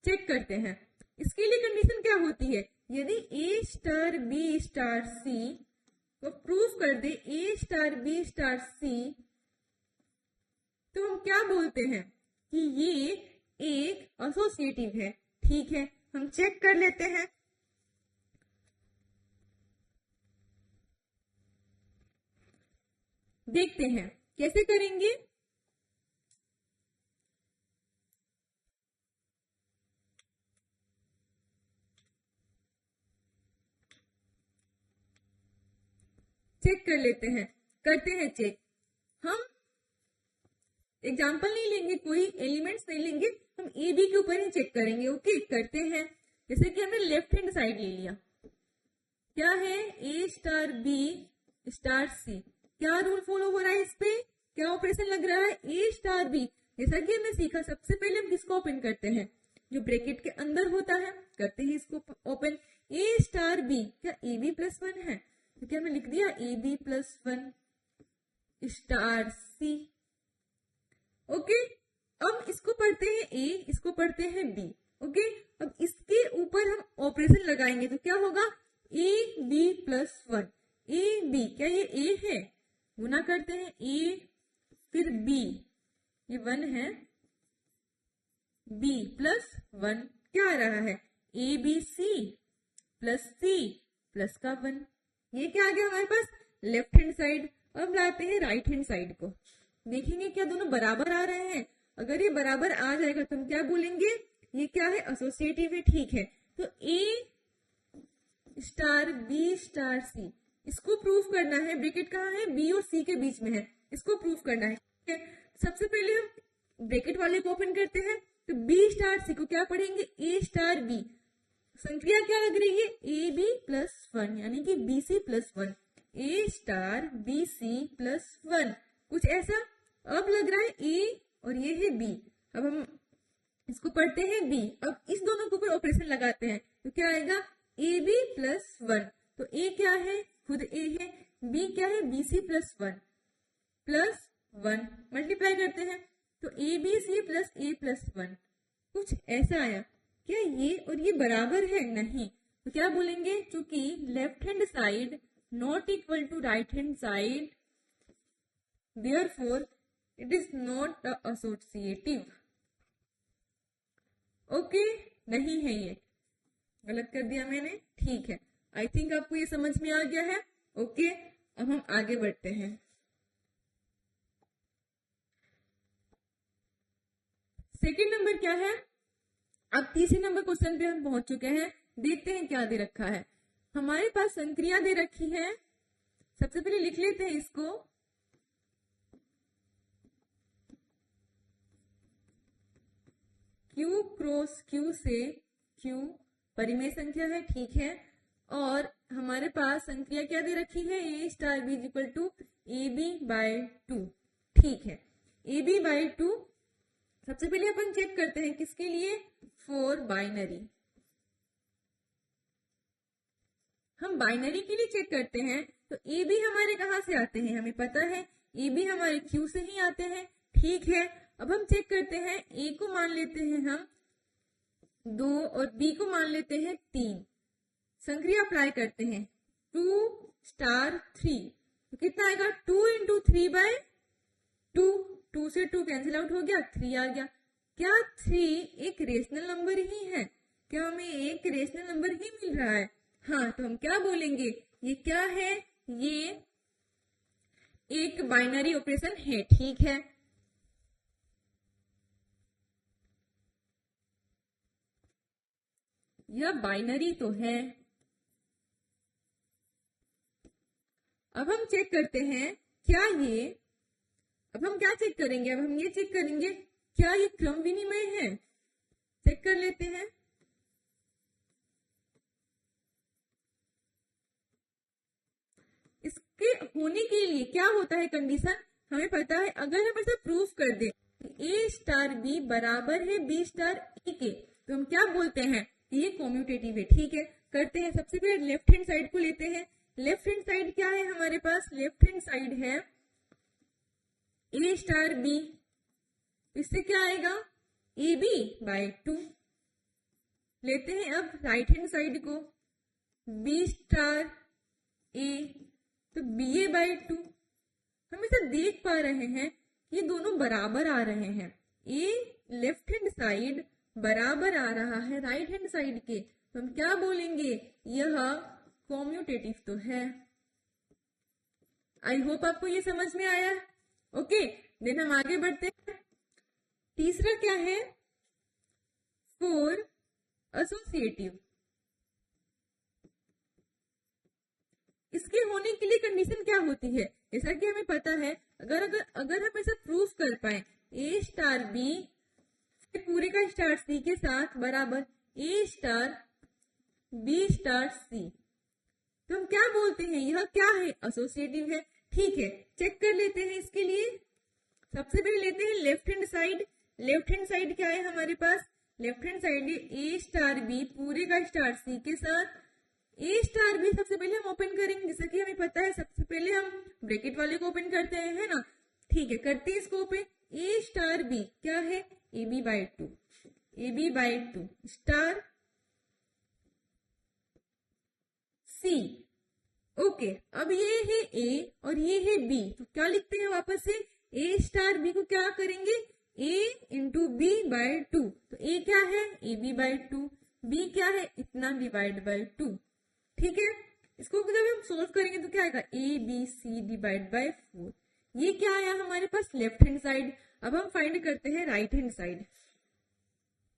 चेक करते हैं। इसके लिए कंडीशन क्या होती है? यदि ए स्टार बी स्टार सी को प्रूफ कर दे ए स्टार बी स्टार सी, तो हम क्या बोलते हैं कि ये एक एसोसिएटिव है। ठीक है, हम चेक कर लेते हैं। देखते हैं कैसे करेंगे। चेक कर लेते हैं, करते हैं चेक। हम एग्जाम्पल नहीं लेंगे, कोई एलिमेंट्स नहीं लेंगे, हम ए बी के ऊपर ही चेक करेंगे। ओके, करते हैं। जैसे कि हमने लेफ्ट हैंड साइड ले लिया, क्या है? ए स्टार बी स्टार सी। क्या रूल फॉलो हो रहा है? इस पे क्या ऑपरेशन लग रहा है? A star B. जैसा कि हमने सीखा, सबसे पहले हम किसको ओपन करते हैं? जो ब्रैकेट के अंदर होता है, करते हैं इसको ओपन। ए स्टार बी, क्या ए बी प्लस 1 है? तो क्या हमने लिख दिया A B plus 1 star C. Okay, अब इसको पढ़ते हैं ए, इसको पढ़ते हैं बी। ओके, अब इसके ऊपर हम ऑपरेशन लगाएंगे तो क्या होगा? A B plus 1। A B, क्या ये ए है? गुना करते हैं ए फिर बी, ये 1 है, बी प्लस 1 क्या आ रहा है? A B C plus C plus का 1। ये क्या आ गया हमारे पास? Left hand side. अब लाते हैं राइट हैंड साइड को, देखेंगे क्या दोनों बराबर आ रहे हैं। अगर ये बराबर आ जाएगा तो हम क्या बोलेंगे? ये क्या है? एसोसिएटिव है। ठीक है, तो ए स्टार बी स्टार सी, इसको प्रूफ करना है। ब्रैकेट कहाँ है? बी और सी के बीच में है, इसको प्रूफ करना है। ठीक है, सबसे पहले हम ब्रैकेट वाले को ओपन करते हैं, तो बी स्टार सी को क्या पढ़ेंगे? ए स्टार बी। संख्या क्या लग रही है? ए बी प्लस 1, यानी कि बी सी प्लस 1। ए स्टार बी सी प्लस 1, कुछ ऐसा। अब लग रहा है ए और ये है बी। अब हम इसको पढ़ते हैं बी। अब इस दोनों के ऊपर ऑपरेशन लगाते हैं तो क्या आएगा? A B plus 1। तो ए क्या है? खुद ए है। बी क्या है? B C plus 1 plus 1 multiply करते हैं तो A B C plus A plus 1, कुछ ऐसा आया। क्या ये और ये बराबर है? नहीं। तो क्या बोलेंगे? चूंकि left hand side not equal to right hand side, therefore it is not a associative. Okay, नहीं है, ये गलत कर दिया मैंने। ठीक है, आई थिंक आपको ये समझ में आ गया है। ओके, अब हम आगे बढ़ते हैं। सेकंड नंबर क्या है? अब तीसरे नंबर क्वेश्चन पे हम पहुंच चुके हैं। देखते हैं क्या दे रखा है। हमारे पास संक्रिया दे रखी है। सबसे पहले लिख लेते हैं इसको। Q क्रॉस Q से Q परिमेय संख्या है। ठीक है, और हमारे पास संख्या क्या दे रखी है? A star B equal to A B by 2। ठीक है, ए बी बाय 2। सबसे पहले अपन चेक करते हैं किसके लिए? For binary. हम बाइनरी के लिए चेक करते हैं तो ए बी हमारे कहाँ से आते हैं? हमें पता है ए बी हमारे Q से ही आते हैं। ठीक है, अब हम चेक करते हैं। ए को मान लेते हैं हम 2 और बी को मान लेते हैं 3। संक्रिया अप्लाई करते हैं 2 स्टार 3, तो कितना आएगा? 2 इंटू 3 बाय 2। 2 से 2 कैंसिल आउट हो गया, 3 आ गया। क्या 3 एक रेशनल नंबर ही है? क्या हमें एक रेशनल नंबर ही मिल रहा है? हाँ, तो हम क्या बोलेंगे? ये क्या है? ये एक बाइनरी ऑपरेशन है। ठीक है, यह बाइनरी तो है। अब हम चेक करते हैं क्या ये, अब हम क्या चेक करेंगे? अब हम ये चेक करेंगे क्या ये क्रम विनिमय है। चेक कर लेते हैं। इसके होने के लिए क्या होता है कंडीशन, हमें पता है। अगर हम ऐसा प्रूफ कर दे ए स्टार बी बराबर है बी स्टार ए के, तो हम क्या बोलते हैं, ये कॉम्यूटेटिव है। ठीक है, करते हैं। सबसे पहले लेफ्ट हैंड साइड को लेते हैं। लेफ्ट हैंड साइड क्या है हमारे पास, लेफ्ट हैंड साइड है ए स्टार बी, इससे क्या आएगा, ए बी बाय 2। लेते हैं अब राइट हैंड साइड को, बी स्टार ए, तो बी ए बाय 2। हम इसे देख पा रहे हैं ये दोनों बराबर आ रहे हैं। ए लेफ्ट हैंड साइड बराबर आ रहा है राइट हैंड साइड के, तो हम क्या बोलेंगे, यह कॉम्यूटेटिव तो है। आई होप आपको ये समझ में आया। ओके, देन हम आगे बढ़ते हैं। तीसरा क्या है, 4 एसोसिएटिव। इसके होने के लिए कंडीशन क्या होती है, जैसा कि हमें पता है, अगर हम ऐसा प्रूफ कर पाए ए स्टार बी पूरे का स्टार सी के साथ बराबर ए स्टार बी स्टार सी, तो हम क्या बोलते हैं, यह क्या है, एसोसिएटिव है। ठीक है, चेक कर लेते हैं इसके लिए। सबसे पहले लेते हैं left hand side. Left hand side क्या है हमारे पास, left hand side A star B पूरे का स्टार सी के साथ ए स्टार बी। सबसे पहले हम ओपन करेंगे, जैसा कि हमें पता है सबसे पहले हम ब्रैकेट वाले को ओपन करते हैं, है ना। ठीक है, करते हैं इसको ओपन। ए स्टार बी क्या है, A B by 2, A B by 2 star C. Okay, अब ये है ए और ये है बी, तो क्या लिखते हैं वापस से, ए स्टार बी को क्या करेंगे, ए इंटू बी बाय 2। तो ए क्या है, ए बी बाय 2, बी क्या है, इतना डिवाइड बाय 2। ठीक है, इसको जब हम सोल्व करेंगे तो क्या आएगा, A B C divide by 4। ये क्या आया हमारे पास, लेफ्ट हैंड साइड। अब हम फाइंड करते हैं राइट हैंड साइड।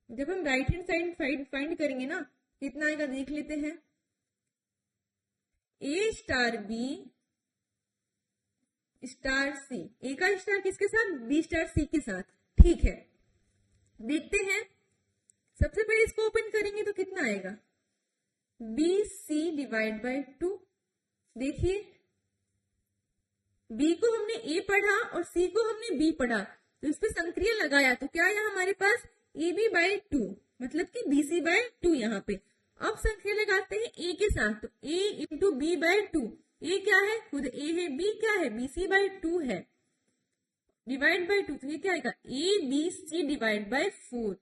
जब हम राइट हैंड साइड फाइंड करेंगे ना, कितना आएगा देख लेते हैं, ए स्टार बी स्टार सी, ए का स्टार किसके साथ, बी स्टार सी के साथ। ठीक है, देखते हैं। सबसे पहले इसको ओपन करेंगे तो कितना आएगा, बी सी डिवाइड बाय 2। देखिए, बी को हमने ए पढ़ा और सी को हमने बी पढ़ा, तो इस पे संक्रिया लगाया, तो क्या आया हमारे पास, ए बी बाय 2, मतलब कि बी सी बाय 2 यहाँ पे। अब संख्या लगाते हैं ए के साथ, तो ए इंटू बी बाय 2। ए क्या है, खुद ए है, बी क्या है, बी सी बाय 2 है, डिवाइड बाय 2, तो ये क्या आएगा, A B C divide by 4।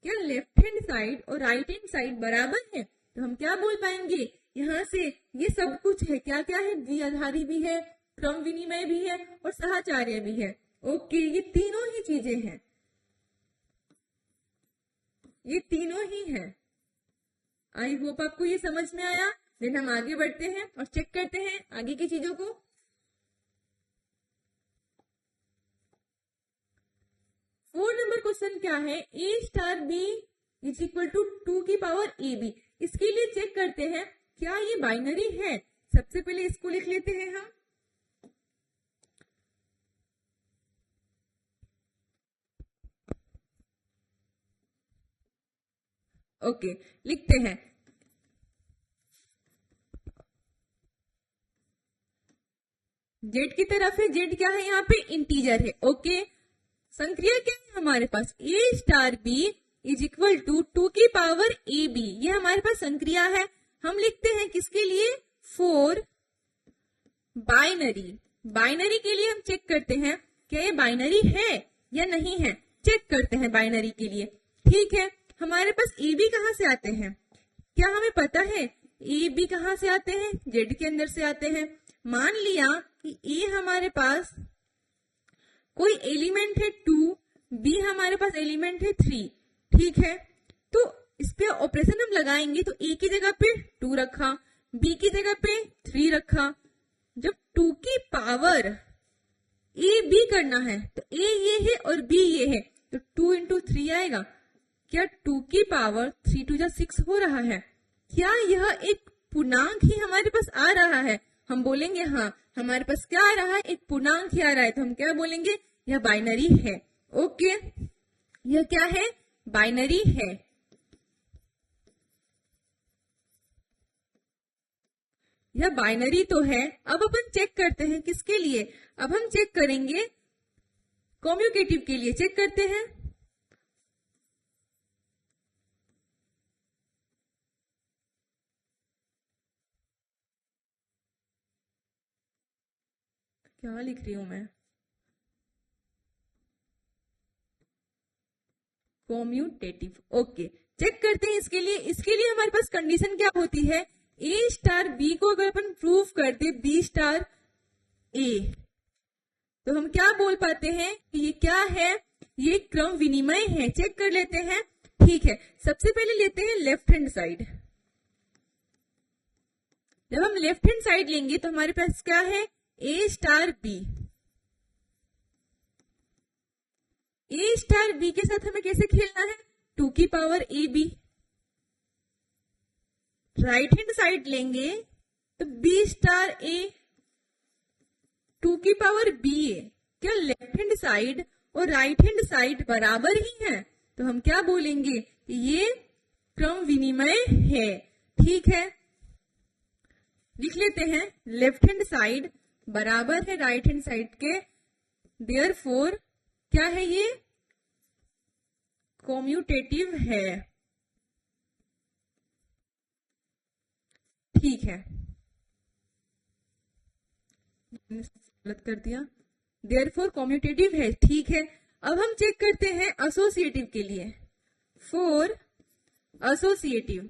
क्या लेफ्ट हैंड साइड और राइट हैंड साइड बराबर है, तो हम क्या बोल पाएंगे, यहाँ से ये सब कुछ है, क्या क्या है, द्विआधारी भी है, क्रम विनिमय भी है और साहचर्य भी है। ओके, ये तीनों ही चीजें हैं, ये तीनों ही है। आई होप आपको ये समझ में आया। देन हम आगे बढ़ते हैं और चेक करते हैं आगे की चीजों को। 4 नंबर क्वेश्चन क्या है, A star B is equal to 2 की पावर ए बी। इसके लिए चेक करते हैं क्या ये बाइनरी है। सबसे पहले इसको लिख लेते हैं हम, ओके, लिखते हैं। जेड की तरफ है, जेड क्या है यहाँ पे, इंटीजर है। ओके, संक्रिया क्या है हमारे पास, A star B is equal to 2 की पावर ए बी, ये हमारे पास संक्रिया है। हम लिखते हैं किसके लिए, 4 बाइनरी। बाइनरी के लिए हम चेक करते हैं क्या ये बाइनरी है या नहीं है, चेक करते हैं बाइनरी के लिए। ठीक है, हमारे पास ए बी कहाँ से आते हैं, क्या हमें पता है ए बी कहाँ से आते हैं, जेड के अंदर से आते हैं। मान लिया कि ए हमारे पास कोई एलिमेंट है 2, बी हमारे पास एलिमेंट है 3। ठीक है, तो इस पे ऑपरेशन हम लगाएंगे, तो ए की जगह पे 2 रखा, बी की जगह पे 3 रखा। जब 2 की पावर ए बी करना है, तो ए ये है और बी ये है, तो 2 इंटू 3 आएगा। क्या 2 की पावर 3 टू 6 हो रहा है, क्या यह एक पूर्णांक ही हमारे पास आ रहा है, हम बोलेंगे हाँ हमारे पास क्या आ रहा है, एक पूर्णांक ही आ रहा है, तो हम क्या बोलेंगे, यह बाइनरी है। ओके, यह क्या है, बाइनरी है। यह बाइनरी तो है। अब अपन चेक करते हैं किसके लिए, अब हम चेक करेंगे कॉम्यूटेटिव के लिए। चेक करते हैं। क्या लिख रही हूं मैं, कॉम्यूटेटिव। ओके, चेक करते हैं इसके लिए हमारे पास कंडीशन क्या होती है, ए स्टार बी को अगर अपन प्रूव कर दे बी स्टार ए, तो हम क्या बोल पाते हैं कि ये क्या है, ये क्रम विनिमय है। चेक कर लेते हैं। ठीक है, सबसे पहले लेते हैं लेफ्ट हैंड साइड। जब हम लेफ्ट हैंड साइड लेंगे तो हमारे पास क्या है, A star B. A star B के साथ हमें कैसे खेलना है, 2 की power A B. Right hand side लेंगे तो बी स्टार ए 2 की पावर बी ए। क्या लेफ्ट हैंड साइड और राइट हैंड साइड बराबर ही है, तो हम क्या बोलेंगे, ये क्रम विनिमय है। ठीक है, लिख लेते हैं लेफ्ट हैंड साइड बराबर है राइट हैंड साइड के, देयरफॉर क्या है, ये कॉम्यूटेटिव है। ठीक है, गलत कर दिया, देयरफॉर कॉम्यूटेटिव है। ठीक है, अब हम चेक करते हैं एसोसिएटिव के लिए। फॉर एसोसिएटिव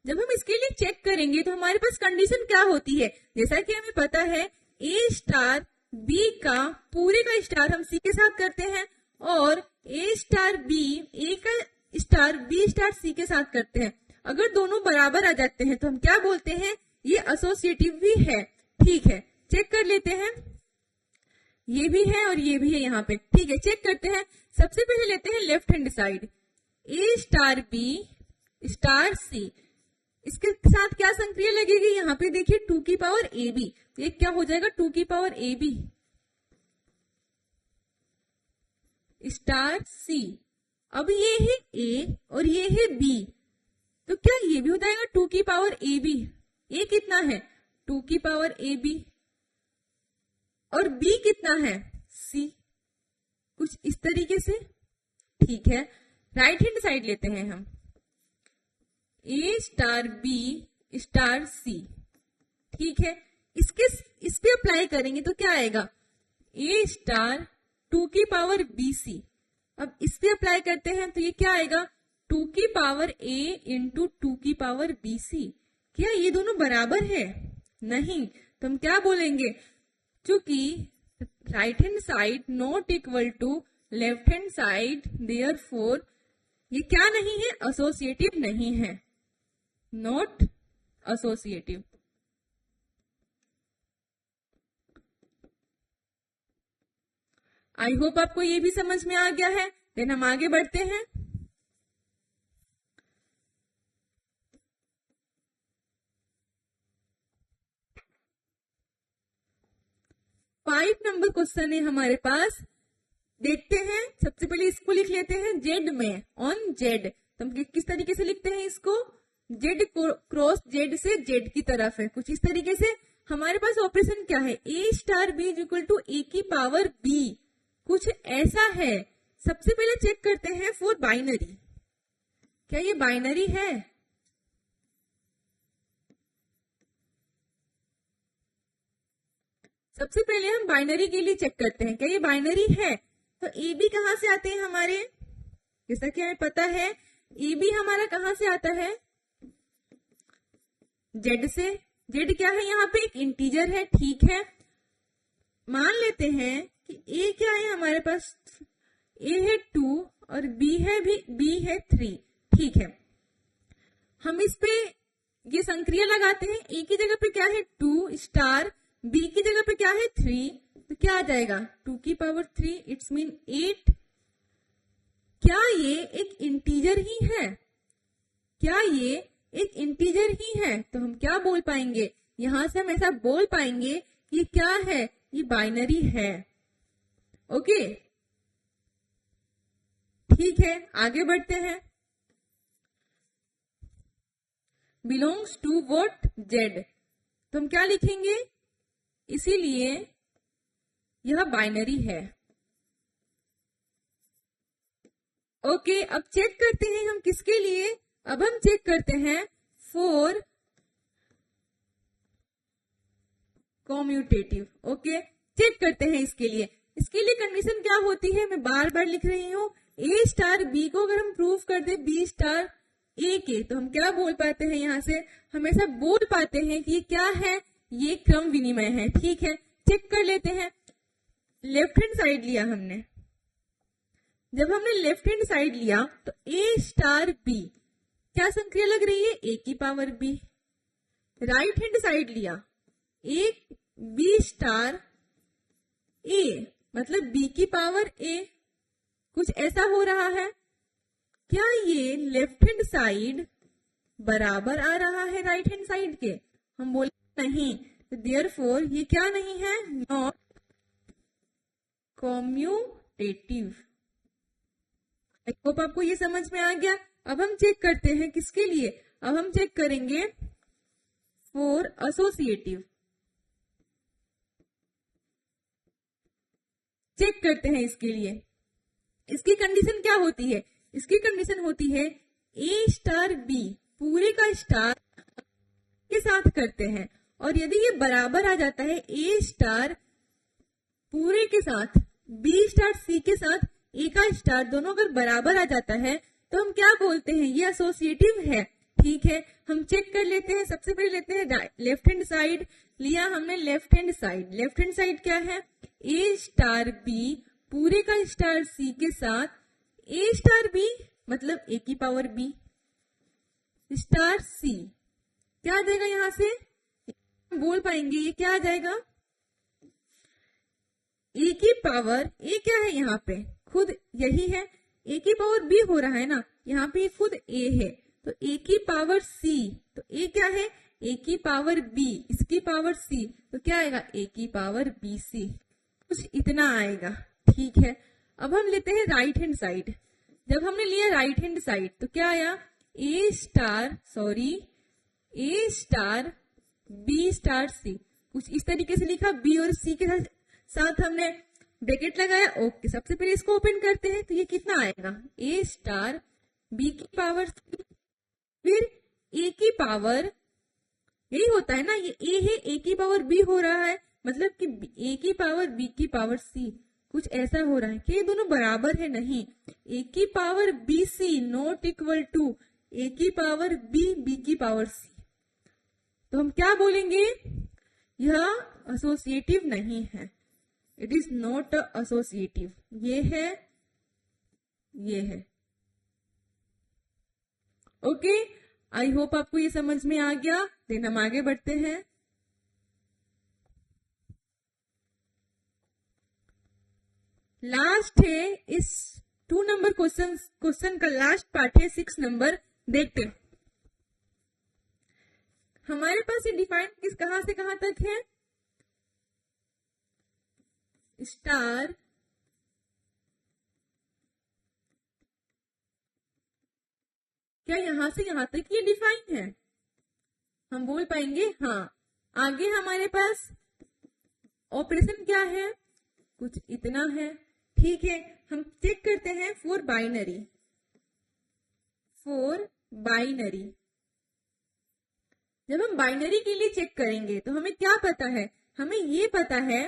जब हम इसके लिए चेक करेंगे तो हमारे पास कंडीशन क्या होती है, जैसा कि हमें पता है ए स्टार बी का पूरे का स्टार हम सी के साथ करते हैं और ए स्टार बी ए का स्टार बी स्टार सी के साथ करते हैं। अगर दोनों बराबर आ जाते हैं तो हम क्या बोलते हैं, ये एसोसिएटिव भी है। ठीक है, चेक कर लेते हैं, ये भी है और ये भी है यहाँ पे। ठीक है, चेक करते हैं। सबसे पहले लेते हैं left hand side, A star B star सी, इसके साथ क्या संक्रिया लगेगी, यहाँ पे देखिए 2 की पावर ए बी, ये क्या हो जाएगा 2 की पावर ए बी स्टार सी। अब ये है ए और ये है बी, तो क्या ये भी हो जाएगा 2 की पावर ए बी। ए कितना है, 2 की पावर ए बी, और बी कितना है, सी, कुछ इस तरीके से। ठीक है, राइट हैंड साइड लेते हैं हम, ए स्टार बी स्टार सी। ठीक है, इस पे अप्लाई करेंगे तो क्या आएगा, ए स्टार 2 की पावर बी सी। अब इस पे अप्लाई करते हैं तो ये क्या आएगा, 2 की पावर ए इंटू 2 की पावर बी सी। क्या ये दोनों बराबर है, नहीं, तो हम क्या बोलेंगे, चूंकि right hand side not equal to left hand side, therefore ये क्या नहीं है, एसोसिएटिव नहीं है, नॉट एसोसिएटिव। आई होप आपको ये भी समझ में आ गया है। देन हम आगे बढ़ते हैं। फाइव नंबर क्वेश्चन है हमारे पास, देखते हैं। सबसे पहले इसको लिख लेते हैं जेड में, ऑन जेड। तो हम किस तरीके से लिखते हैं इसको, जेड क्रॉस जेड से जेड की तरफ है, कुछ इस तरीके से। हमारे पास ऑपरेशन क्या है, A star B is equal to A की पावर बी, कुछ ऐसा है। सबसे पहले चेक करते हैं फॉर बाइनरी, क्या ये बाइनरी है, सबसे पहले हम बाइनरी के लिए चेक करते हैं क्या ये बाइनरी है। तो ए बी कहां से आते हैं हमारे, जैसा कि हमें पता है ए बी हमारा कहां से आता है, जेड से। जेड क्या है, यहाँ पे एक इंटीजर है। ठीक है, मान लेते हैं कि ए क्या है हमारे पास, ए है 2 और बी है 3। ठीक है, हम इस पे ये संक्रिया लगाते हैं। ए की जगह पे क्या है 2 स्टार, बी की जगह पे क्या है 3, तो क्या आ जाएगा 2 की पावर 3, इट्स मीन 8। क्या ये एक इंटीजर ही है, क्या ये एक इंटीजर ही है, तो हम क्या बोल पाएंगे, यहां से हम ऐसा बोल पाएंगे ये क्या है, ये बाइनरी है। ओके, ठीक है, आगे बढ़ते हैं। Belongs to what, Z. तो हम क्या लिखेंगे, इसीलिए यह बाइनरी है। ओके, अब चेक करते हैं हम किसके लिए, अब हम चेक करते हैं फॉर कॉम्यूटेटिव। ओके, चेक करते हैं इसके लिए। इसके लिए कंडीशन क्या होती है, मैं बार बार लिख रही हूँ, ए स्टार बी को अगर हम प्रूव कर दे बी स्टार ए के, तो हम क्या बोल पाते हैं, यहां से हमेशा बोल पाते हैं कि ये क्या है, ये क्रम विनिमय है। ठीक है, चेक कर लेते हैं। लेफ्ट हैंड साइड लिया हमने, जब हमने लेफ्ट हैंड साइड लिया तो ए स्टार बी क्या संक्रिया लग रही है, ए की power B. Right hand side लिया, ए बी स्टार ए मतलब बी की पावर ए, कुछ ऐसा हो रहा है। क्या ये लेफ्ट हैंड साइड बराबर आ रहा है राइट हैंड साइड के, हम बोले नहीं, तो देयरफॉर ये क्या नहीं है, नॉट कॉम्यूटेटिव। आई होप आपको ये समझ में आ गया। अब हम चेक करते हैं किसके लिए, अब हम चेक करेंगे फॉर एसोसिएटिव। चेक करते हैं इसके लिए, इसकी कंडीशन क्या होती है, इसकी कंडीशन होती है ए स्टार बी पूरे का स्टार के साथ करते हैं, और यदि ये बराबर आ जाता है ए स्टार पूरे के साथ बी स्टार सी के साथ ए का स्टार दोनों अगर बराबर आ जाता है, तो हम क्या बोलते हैं, ये एसोसिएटिव है। ठीक है, हम चेक कर लेते हैं। सबसे पहले लेते हैं लेफ्ट हैंड साइड, लिया हमने left hand side. Left hand side क्या है, ए स्टार बी पूरे का स्टार सी के साथ, ए स्टार बी मतलब ए की पावर बी स्टार सी, क्या आ जाएगा यहां से, बोल पाएंगे ये क्या आ जाएगा, ए की पावर, ए क्या है यहाँ पे खुद यही है, ए की पावर बी हो रहा है ना, यहाँ पे खुद ए है, तो ए की पावर सी, तो ए क्या है, ए की पावर बी, इसकी पावर सी, तो क्या आएगा, ए की पावर बी सी, कुछ इतना आएगा। ठीक है, अब हम लेते हैं राइट हैंड साइड। जब हमने लिया राइट हैंड साइड तो क्या आया, ए स्टार बी स्टार सी, कुछ इस तरीके से लिखा, बी और सी के साथ हमने ब्रैकेट लगाया। ओके, सबसे पहले इसको ओपन करते हैं, तो ये कितना आएगा, ए स्टार बी की पावर सी, फिर ए की पावर, यही होता है ना, ये ए है, ए की पावर बी हो रहा है, मतलब कि ए की पावर बी की पावर सी, कुछ ऐसा हो रहा है कि ये दोनों बराबर है, नहीं, ए की power B C not equal to A की पावर बी बी की पावर सी, तो हम क्या बोलेंगे, यह एसोसिएटिव नहीं है, इट इज नॉट एसोसिएटिव, ये है, ये है। ओके, आई होप आपको ये समझ में आ गया। देन हम आगे बढ़ते हैं। लास्ट है इस 2 नंबर क्वेश्चन का लास्ट पार्ट है 6 नंबर, देखते हैं। हमारे पास ये डिफाइन किस कहां से कहां तक है, स्टार क्या यहां से यहां तक ये डिफाइन है, हम बोल पाएंगे हाँ। आगे हमारे पास ऑपरेशन क्या है, कुछ इतना है। ठीक है, हम चेक करते हैं फॉर बाइनरी। जब हम बाइनरी के लिए चेक करेंगे तो हमें क्या पता है, हमें ये पता है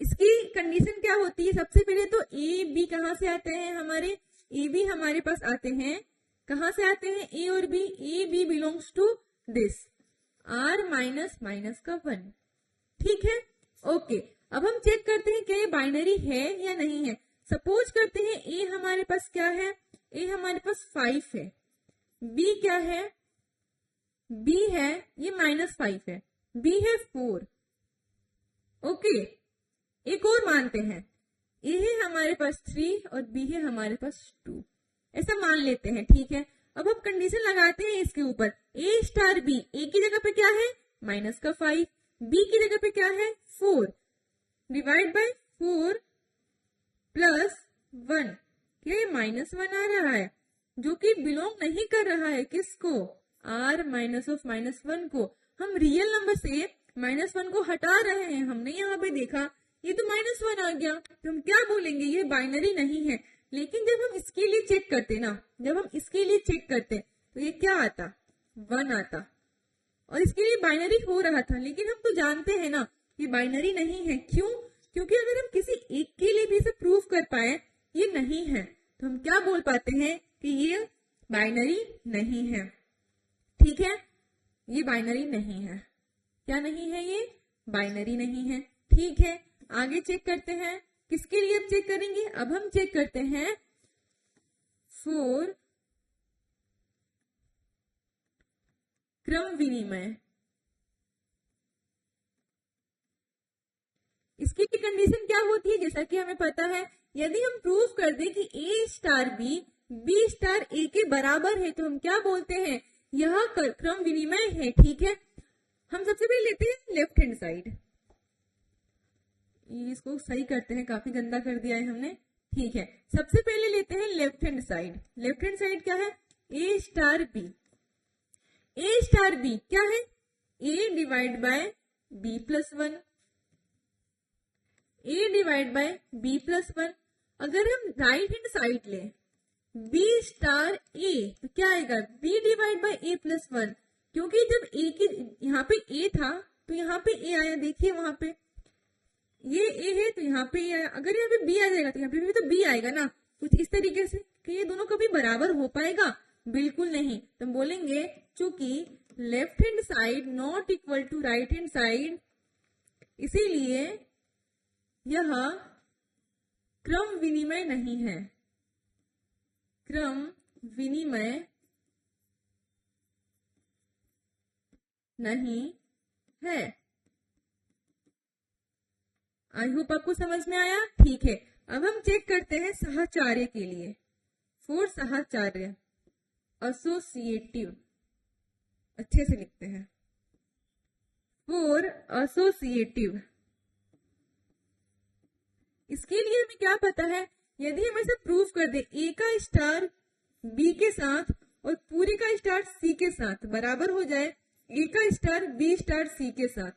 इसकी कंडीशन क्या होती है। सबसे पहले तो ए बी कहां से आते हैं, हमारे ए बी हमारे पास आते हैं, कहां से आते हैं, ए और B, A B belongs to this R minus minus का 1। ठीक है, ओके, अब हम चेक करते हैं क्या ये बाइनरी है या नहीं है। सपोज करते हैं ए हमारे पास क्या है, ए हमारे पास 5 है, बी क्या है, बी है ये -5 है, बी है 4। ओके, एक और मानते हैं, ए है हमारे पास 3 और बी है हमारे पास 2, ऐसा मान लेते हैं। ठीक है, अब हम कंडीशन लगाते हैं इसके ऊपर, ए स्टार बी, ए की जगह पे क्या है -5, बी की जगह पे क्या है 4, डिवाइड बाय 4 प्लस 1, क्या ये -1 आ रहा है, जो कि बिलोंग नहीं कर रहा है किसको, r माइनस ऑफ -1 को हम रियल नंबर से -1 को हटा रहे हैं। हमने यहाँ पे देखा ये तो -1 आ गया, तो हम क्या बोलेंगे, ये बाइनरी नहीं है। लेकिन जब हम इसके लिए चेक करते ना, जब हम इसके लिए चेक करते तो ये क्या आता, 1 आता, और इसके लिए बाइनरी हो रहा था। लेकिन हम तो जानते हैं ना ये बाइनरी नहीं है। क्यों? क्योंकि अगर हम किसी एक के लिए भी इसे प्रूव कर पाए ये नहीं है, तो हम क्या बोल पाते हैं कि ये बाइनरी नहीं है। ठीक है, ये बाइनरी नहीं है। क्या नहीं है? ये बाइनरी नहीं है। ठीक है, आगे चेक करते हैं। किसके लिए अब चेक करेंगे? अब हम चेक करते हैं फॉर क्रम विनिमय। इसकी कंडीशन क्या होती है? जैसा कि हमें पता है, यदि हम प्रूव कर दें कि ए स्टार बी स्टार ए के बराबर है, तो हम क्या बोलते हैं, यह क्रम विनिमय है। ठीक है, हम सबसे पहले लेते हैं लेफ्ट हैंड साइड। इसको सही करते हैं, काफी गंदा कर दिया है हमने। ठीक है, सबसे पहले लेते हैं left hand side. Left hand side क्या है? A star B. A star B क्या है? A divide by B plus 1। A divide by B plus 1। अगर हम राइट हैंड साइड लें बी स्टार ए, तो क्या आएगा? B divide by A plus 1। क्योंकि जब ए की यहाँ पे ए था तो यहाँ पे ए आया। देखिए वहां पे ये ए है तो यहाँ पे ए आया। अगर यहाँ पे बी आ जाएगा तो यहाँ पे भी तो बी आएगा ना, कुछ इस तरीके से। कि ये दोनों कभी बराबर हो पाएगा? बिल्कुल नहीं। तो हम बोलेंगे चूंकि left hand side not equal to right hand side, इसीलिए यह क्रम विनिमय नहीं है। क्रम विनिमय नहीं है। आई होप आपको समझ में आया। ठीक है, अब हम चेक करते हैं साहचर्य के लिए। फोर साहचर्य, एसोसिएटिव, अच्छे से लिखते हैं, फोर एसोसिएटिव। इसके लिए हमें क्या पता है? यदि हम ऐसा प्रूफ कर दे ए का स्टार बी के साथ और पूरे का स्टार सी के साथ बराबर हो जाए ए का स्टार बी स्टार सी के साथ,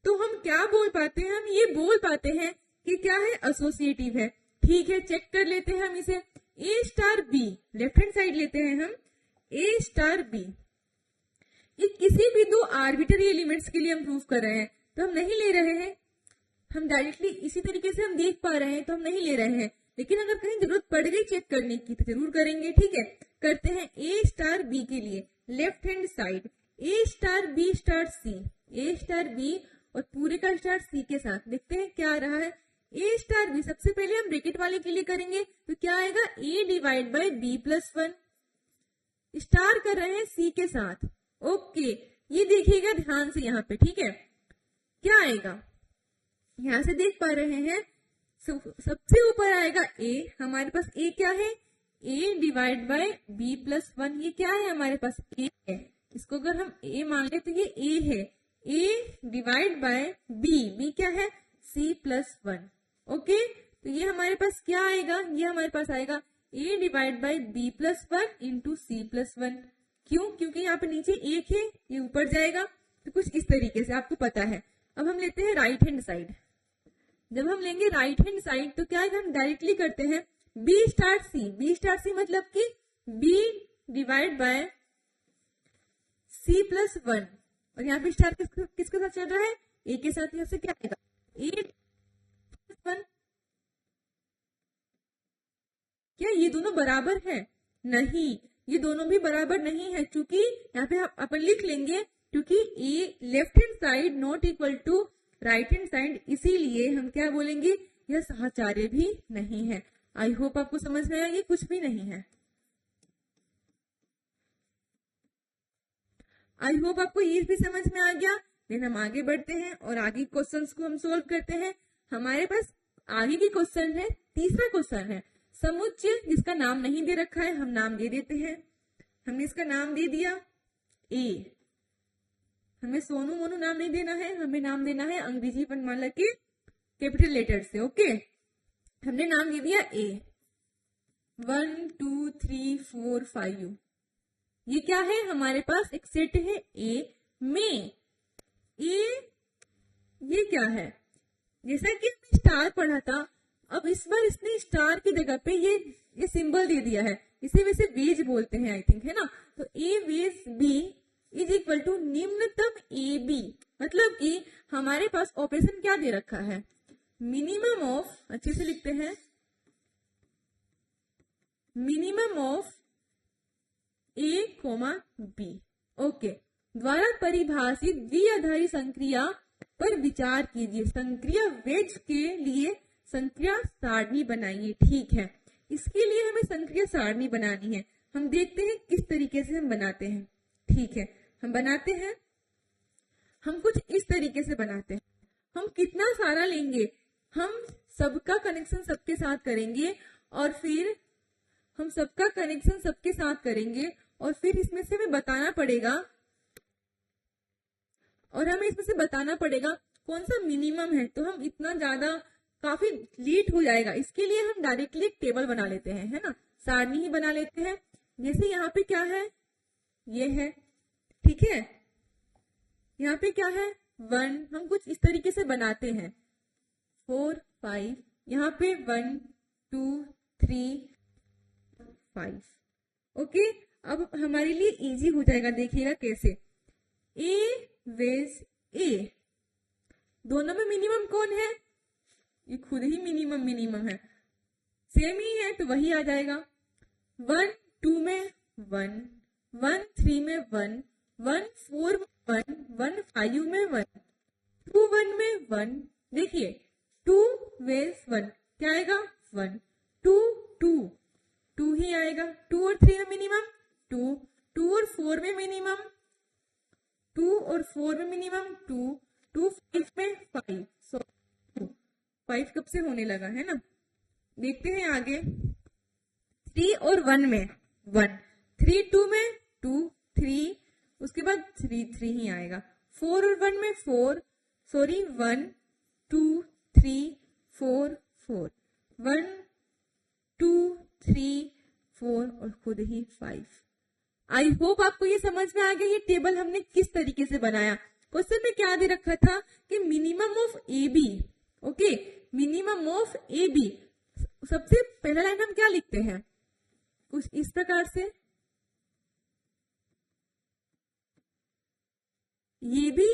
तो हम क्या बोल पाते हैं? हम ये बोल पाते हैं कि क्या है? एसोसिएटिव है। ठीक है, चेक कर लेते हैं हम इसे। A star B, left hand side लेते हैं हम, ए स्टार बी, ये किसी भी दो आर्बिट्ररी एलिमेंट्स के लिए हम प्रूफ कर रहे हैं, तो हम नहीं ले रहे हैं। हम डायरेक्टली इसी तरीके से हम देख पा रहे हैं तो हम नहीं ले रहे हैं। लेकिन अगर कहीं जरूरत पड़ गई चेक करने की तो जरूर करेंगे। ठीक है, करते हैं ए स्टार बी के लिए left hand side, A star B star C, A star B और पूरे का स्टार सी के साथ। देखते हैं क्या आ रहा है। ए स्टार बी, सबसे पहले हम ब्रैकेट वाले के लिए करेंगे तो क्या आएगा? A divide by B plus 1। Star कर रहे हैं सी के साथ। ओके, ये देखिएगा ध्यान से यहाँ पे। ठीक है, क्या आएगा? यहां से देख पा रहे हैं सबसे ऊपर आएगा ए। हमारे पास ए क्या है? A divide by B plus 1। ये क्या है? हमारे पास ए है। इसको अगर हम ए मान ले तो ये ए है। ए डिवाइड बाय बी क्या है? सी प्लस 1। ओके, तो ये हमारे पास क्या आएगा? ये हमारे पास आएगा A divide by B plus 1 into C plus 1। क्यों? क्योंकि यहाँ पे नीचे एक है, ये ऊपर जाएगा। तो कुछ इस तरीके से आपको पता है। अब हम लेते हैं राइट हैंड साइड। जब हम लेंगे राइट हैंड साइड तो क्या है? हम डायरेक्टली करते हैं B star C. B star C मतलब कि B divide by C plus 1। और यहाँ पे स्टार किसके साथ चल रहा है? ए के साथ। यहाँ से क्या आएगा? ए प्लस 1। क्या ये दोनों बराबर है? नहीं, ये दोनों भी बराबर नहीं है। क्योंकि यहाँ पे अपन लिख लेंगे क्योंकि A left hand side not equal to right hand side, इसीलिए हम क्या बोलेंगे? यह साहचर्य भी नहीं है। आई होप आपको समझ में आया, ये कुछ भी नहीं है। आई होप आपको ये भी समझ में आ गया। लेकिन हम आगे बढ़ते हैं और आगे क्वेश्चंस को हम सोल्व करते हैं। हमारे पास आगे की क्वेश्चन है, तीसरा क्वेश्चन है समुच्चय, जिसका नाम नहीं दे रखा है, हम नाम दे देते हैं। हमने इसका नाम दे दिया ए। हमें सोनू मोनू नाम नहीं देना है, हमें नाम देना है अंग्रेजी वर्णमाला के कैपिटल लेटर से। ओके, हमने नाम दे दिया ए। 1 2 3 4 5। ये क्या है, हमारे पास एक सेट है ए में। ए ये क्या है, जैसा कि हमने स्टार पढ़ा था, अब इस बार इसने स्टार की जगह पे ये सिंबल दे दिया है, इसे वैसे वेज बोलते हैं आई थिंक, है ना। तो A wedge B is equal to निम्नतम ए बी, मतलब कि हमारे पास ऑपरेशन क्या दे रखा है, मिनिमम ऑफ, अच्छे से लिखते हैं, minimum of A comma B, okay, द्वारा परिभाषित द्विआधारी संक्रिया पर विचार कीजिए। संक्रिया वेज के लिए संक्रिया सारणी बनाइए, ठीक है। इसके लिए हमें संक्रिया सारणी बनानी है, हम देखते हैं किस तरीके से हम बनाते हैं, ठीक है। हम बनाते हैं, हम कुछ इस तरीके से बनाते हैं। हम कितना सारा लेंगे, हम सबका कनेक्शन सबके साथ करेंगे, और फिर हम सबका कनेक्शन सबके साथ करेंगे, और फिर इसमें से हमें बताना पड़ेगा, और हमें इसमें से बताना पड़ेगा कौन सा मिनिमम है। तो हम इतना ज्यादा काफी लेट हो जाएगा, इसके लिए हम डायरेक्टली एक टेबल बना लेते हैं, है ना, सारणी ही बना लेते हैं। जैसे यहाँ पे क्या है, ये है, ठीक है, यहाँ पे क्या है 1, हम कुछ इस तरीके से बनाते हैं, 4 5, यहाँ पे 1 2 3 5, ओके। अब हमारे लिए इजी हो जाएगा, देखिएगा कैसे, ए वेज ए, दोनों में मिनिमम कौन है, ये खुद ही मिनिमम है, सेम ही है तो वही आ जाएगा। 1 2 में 1, 1 3 में 1, 1 4 में 1, 1 5 में 1, 2 1 में 1, देखिए 2 वेज 1 क्या आएगा 1, 2 2 2 ही आएगा, 2 और 3 में मिनिमम 2, 2 और 4 में मिनिमम 2 और 4 में मिनिमम 2, 2 5 में 5, सो 5 कब से होने लगा, है ना। देखते हैं आगे, 3 और 1 में 1, 3 2 में 2 3, उसके बाद 3 3 ही आएगा, 4 और 1 में 4, सॉरी 1 2 3 4 4, 1 2 3 4 और खुद ही 5। आई होप आपको ये समझ में आ गया ये टेबल हमने किस तरीके से बनाया। क्वेश्चन में क्या दे रखा था कि minimum of A B, okay, minimum of A B. सबसे पहला लाइन हम क्या लिखते हैं, कुछ इस प्रकार से, ये भी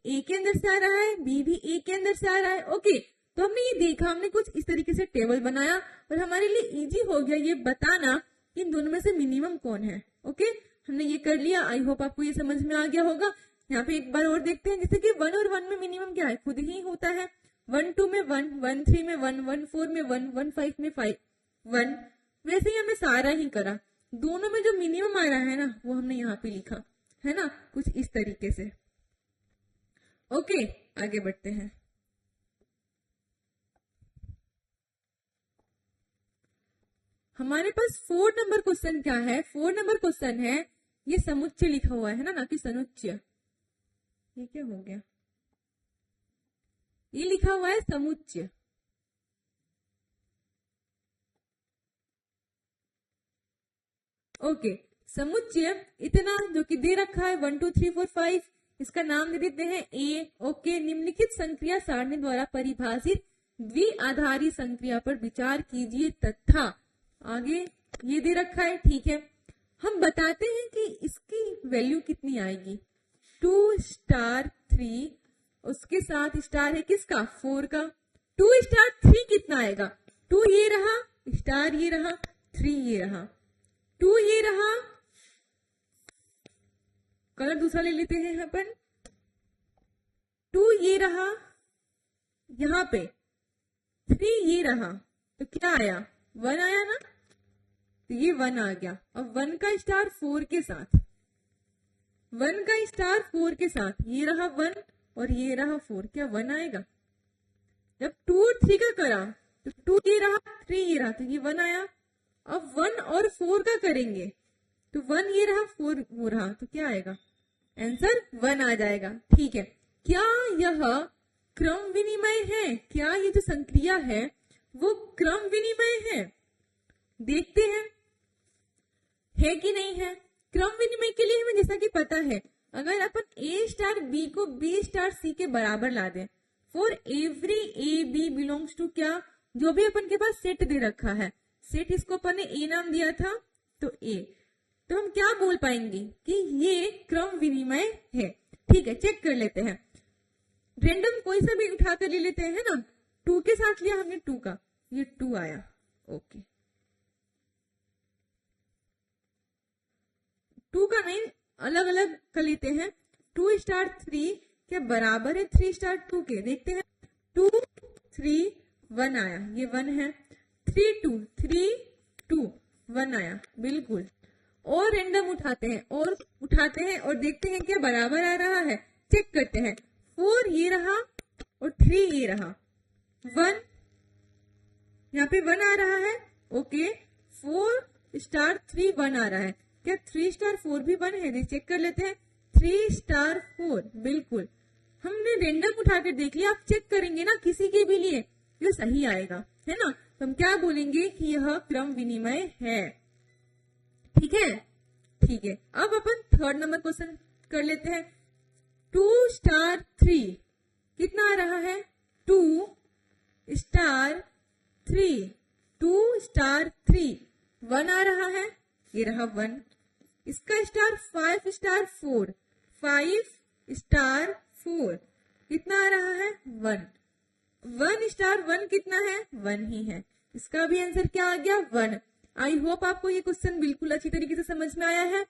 ए के अंदर से आ रहा है, बी भी ए के अंदर से आ रहा है, ओके। तो हमने ये देखा, हमने कुछ इस तरीके से टेबल बनाया, और हमारे लिए इजी हो गया ये बताना इन दोनों में से मिनिमम कौन है, ओके। हमने ये कर लिया, आई होप आपको ये समझ में आ गया होगा। यहाँ पे एक बार और देखते हैं, जैसे कि 1 और 1 में मिनिमम क्या है, खुद ही होता है, 1 2 में 1, 1 3 में 1, 1 4 में 1, 1 5 में 5 1, वैसे ही हमने सारा ही करा, दोनों में जो मिनिमम आ रहा है ना वो हमने यहाँ पे लिखा, है ना, कुछ इस तरीके से, ओके। आगे बढ़ते हैं। हमारे पास 4 नंबर क्वेश्चन क्या है, 4 नंबर क्वेश्चन है, ये समुच्चय लिखा हुआ है ना कि समुच्चय, ये क्या हो गया, ये लिखा हुआ है समुच्चय, ओके। समुच्चय इतना जो कि दे रखा है 1 2 3 4 5, इसका नाम दे देते हैं ए, ओके। निम्नलिखित संक्रिया सारणी द्वारा परिभाषित द्विआधारी संक्रिया पर विचार कीजिए तथा, आगे ये दे रखा है, ठीक है। हम बताते हैं कि इसकी वैल्यू कितनी आएगी, 2 स्टार 3, उसके साथ स्टार है किसका 4 का, 2 स्टार 3 कितना आएगा, 2 ये रहा, स्टार ये रहा, 3 ये रहा, 2 ये रहा, कलर दूसरा ले लेते हैं अपन, 2 ये रहा, यहाँ पे 3 ये रहा, तो क्या आया 1 आया ना, तो ये 1 आ गया। अब 1 का स्टार 4 के साथ, 1 का स्टार 4 के साथ, ये रहा 1 और ये रहा 4, क्या 1 आएगा। जब 2 और 3 का करा तो 2 ये रहा 3 ये रहा, तो ये 1 आया। अब 1 और 4 का करेंगे तो 1 ये रहा 4 वो रहा, तो क्या आएगा, आंसर 1 आ जाएगा, ठीक है। क्या यह क्रम विनिमय है, क्या ये जो संक्रिया है वो क्रम विनिमय है, देखते हैं है कि नहीं है। क्रम विनिमय के लिए हमें जैसा कि पता है, अगर अपन ए स्टार बी को बी स्टार सी के बराबर ला दें, for every A B belongs to क्या, जो भी अपन के पास सेट दे रखा है, सेट इसको अपन ने ए नाम दिया था तो ए, तो हम क्या बोल पाएंगे कि ये क्रम विनिमय है। ठीक है, चेक कर लेते हैं। रेंडम कोई सा भी उठाकर ले लेते हैं ना, 2 के साथ लिया हमने 2 का, ये 2 आया। ओके, 2 का नहीं, अलग अलग कर लेते हैं। 2 स्टार 3 क्या बराबर है 3 स्टार 2 के, देखते हैं। 2 3 1 आया, ये 1 है। 3 2 3 2 1 आया, बिल्कुल। और रेंडम उठाते हैं और देखते हैं क्या बराबर आ रहा है, चेक करते हैं। 4 ये रहा और 3 ये रहा, 1 यहाँ पे 1 आ रहा है। ओके, 4 स्टार 3 1 आ रहा है, क्या 3 स्टार 4 भी 1 है, चेक कर लेते हैं। 3 स्टार 4, बिल्कुल हमने रेंडम उठाकर देख लिया। आप चेक करेंगे ना किसी के भी लिए, ये सही आएगा, है ना। तो हम क्या बोलेंगे कि यह क्रम विनिमय है। ठीक है, ठीक है। अब अपन 3rd नंबर क्वेश्चन कर लेते हैं। 2 स्टार 3 कितना आ रहा है, 2 स्टार 3, 2 स्टार 3 1 आ रहा है, ये रहा 1। इसका स्टार 5 स्टार 4, 5 स्टार 4 कितना आ रहा है, 1। 1 स्टार 1 कितना है, 1 ही है। इसका भी आंसर क्या आ गया, 1। आई होप आपको ये क्वेश्चन बिल्कुल अच्छी तरीके से समझ में आया है।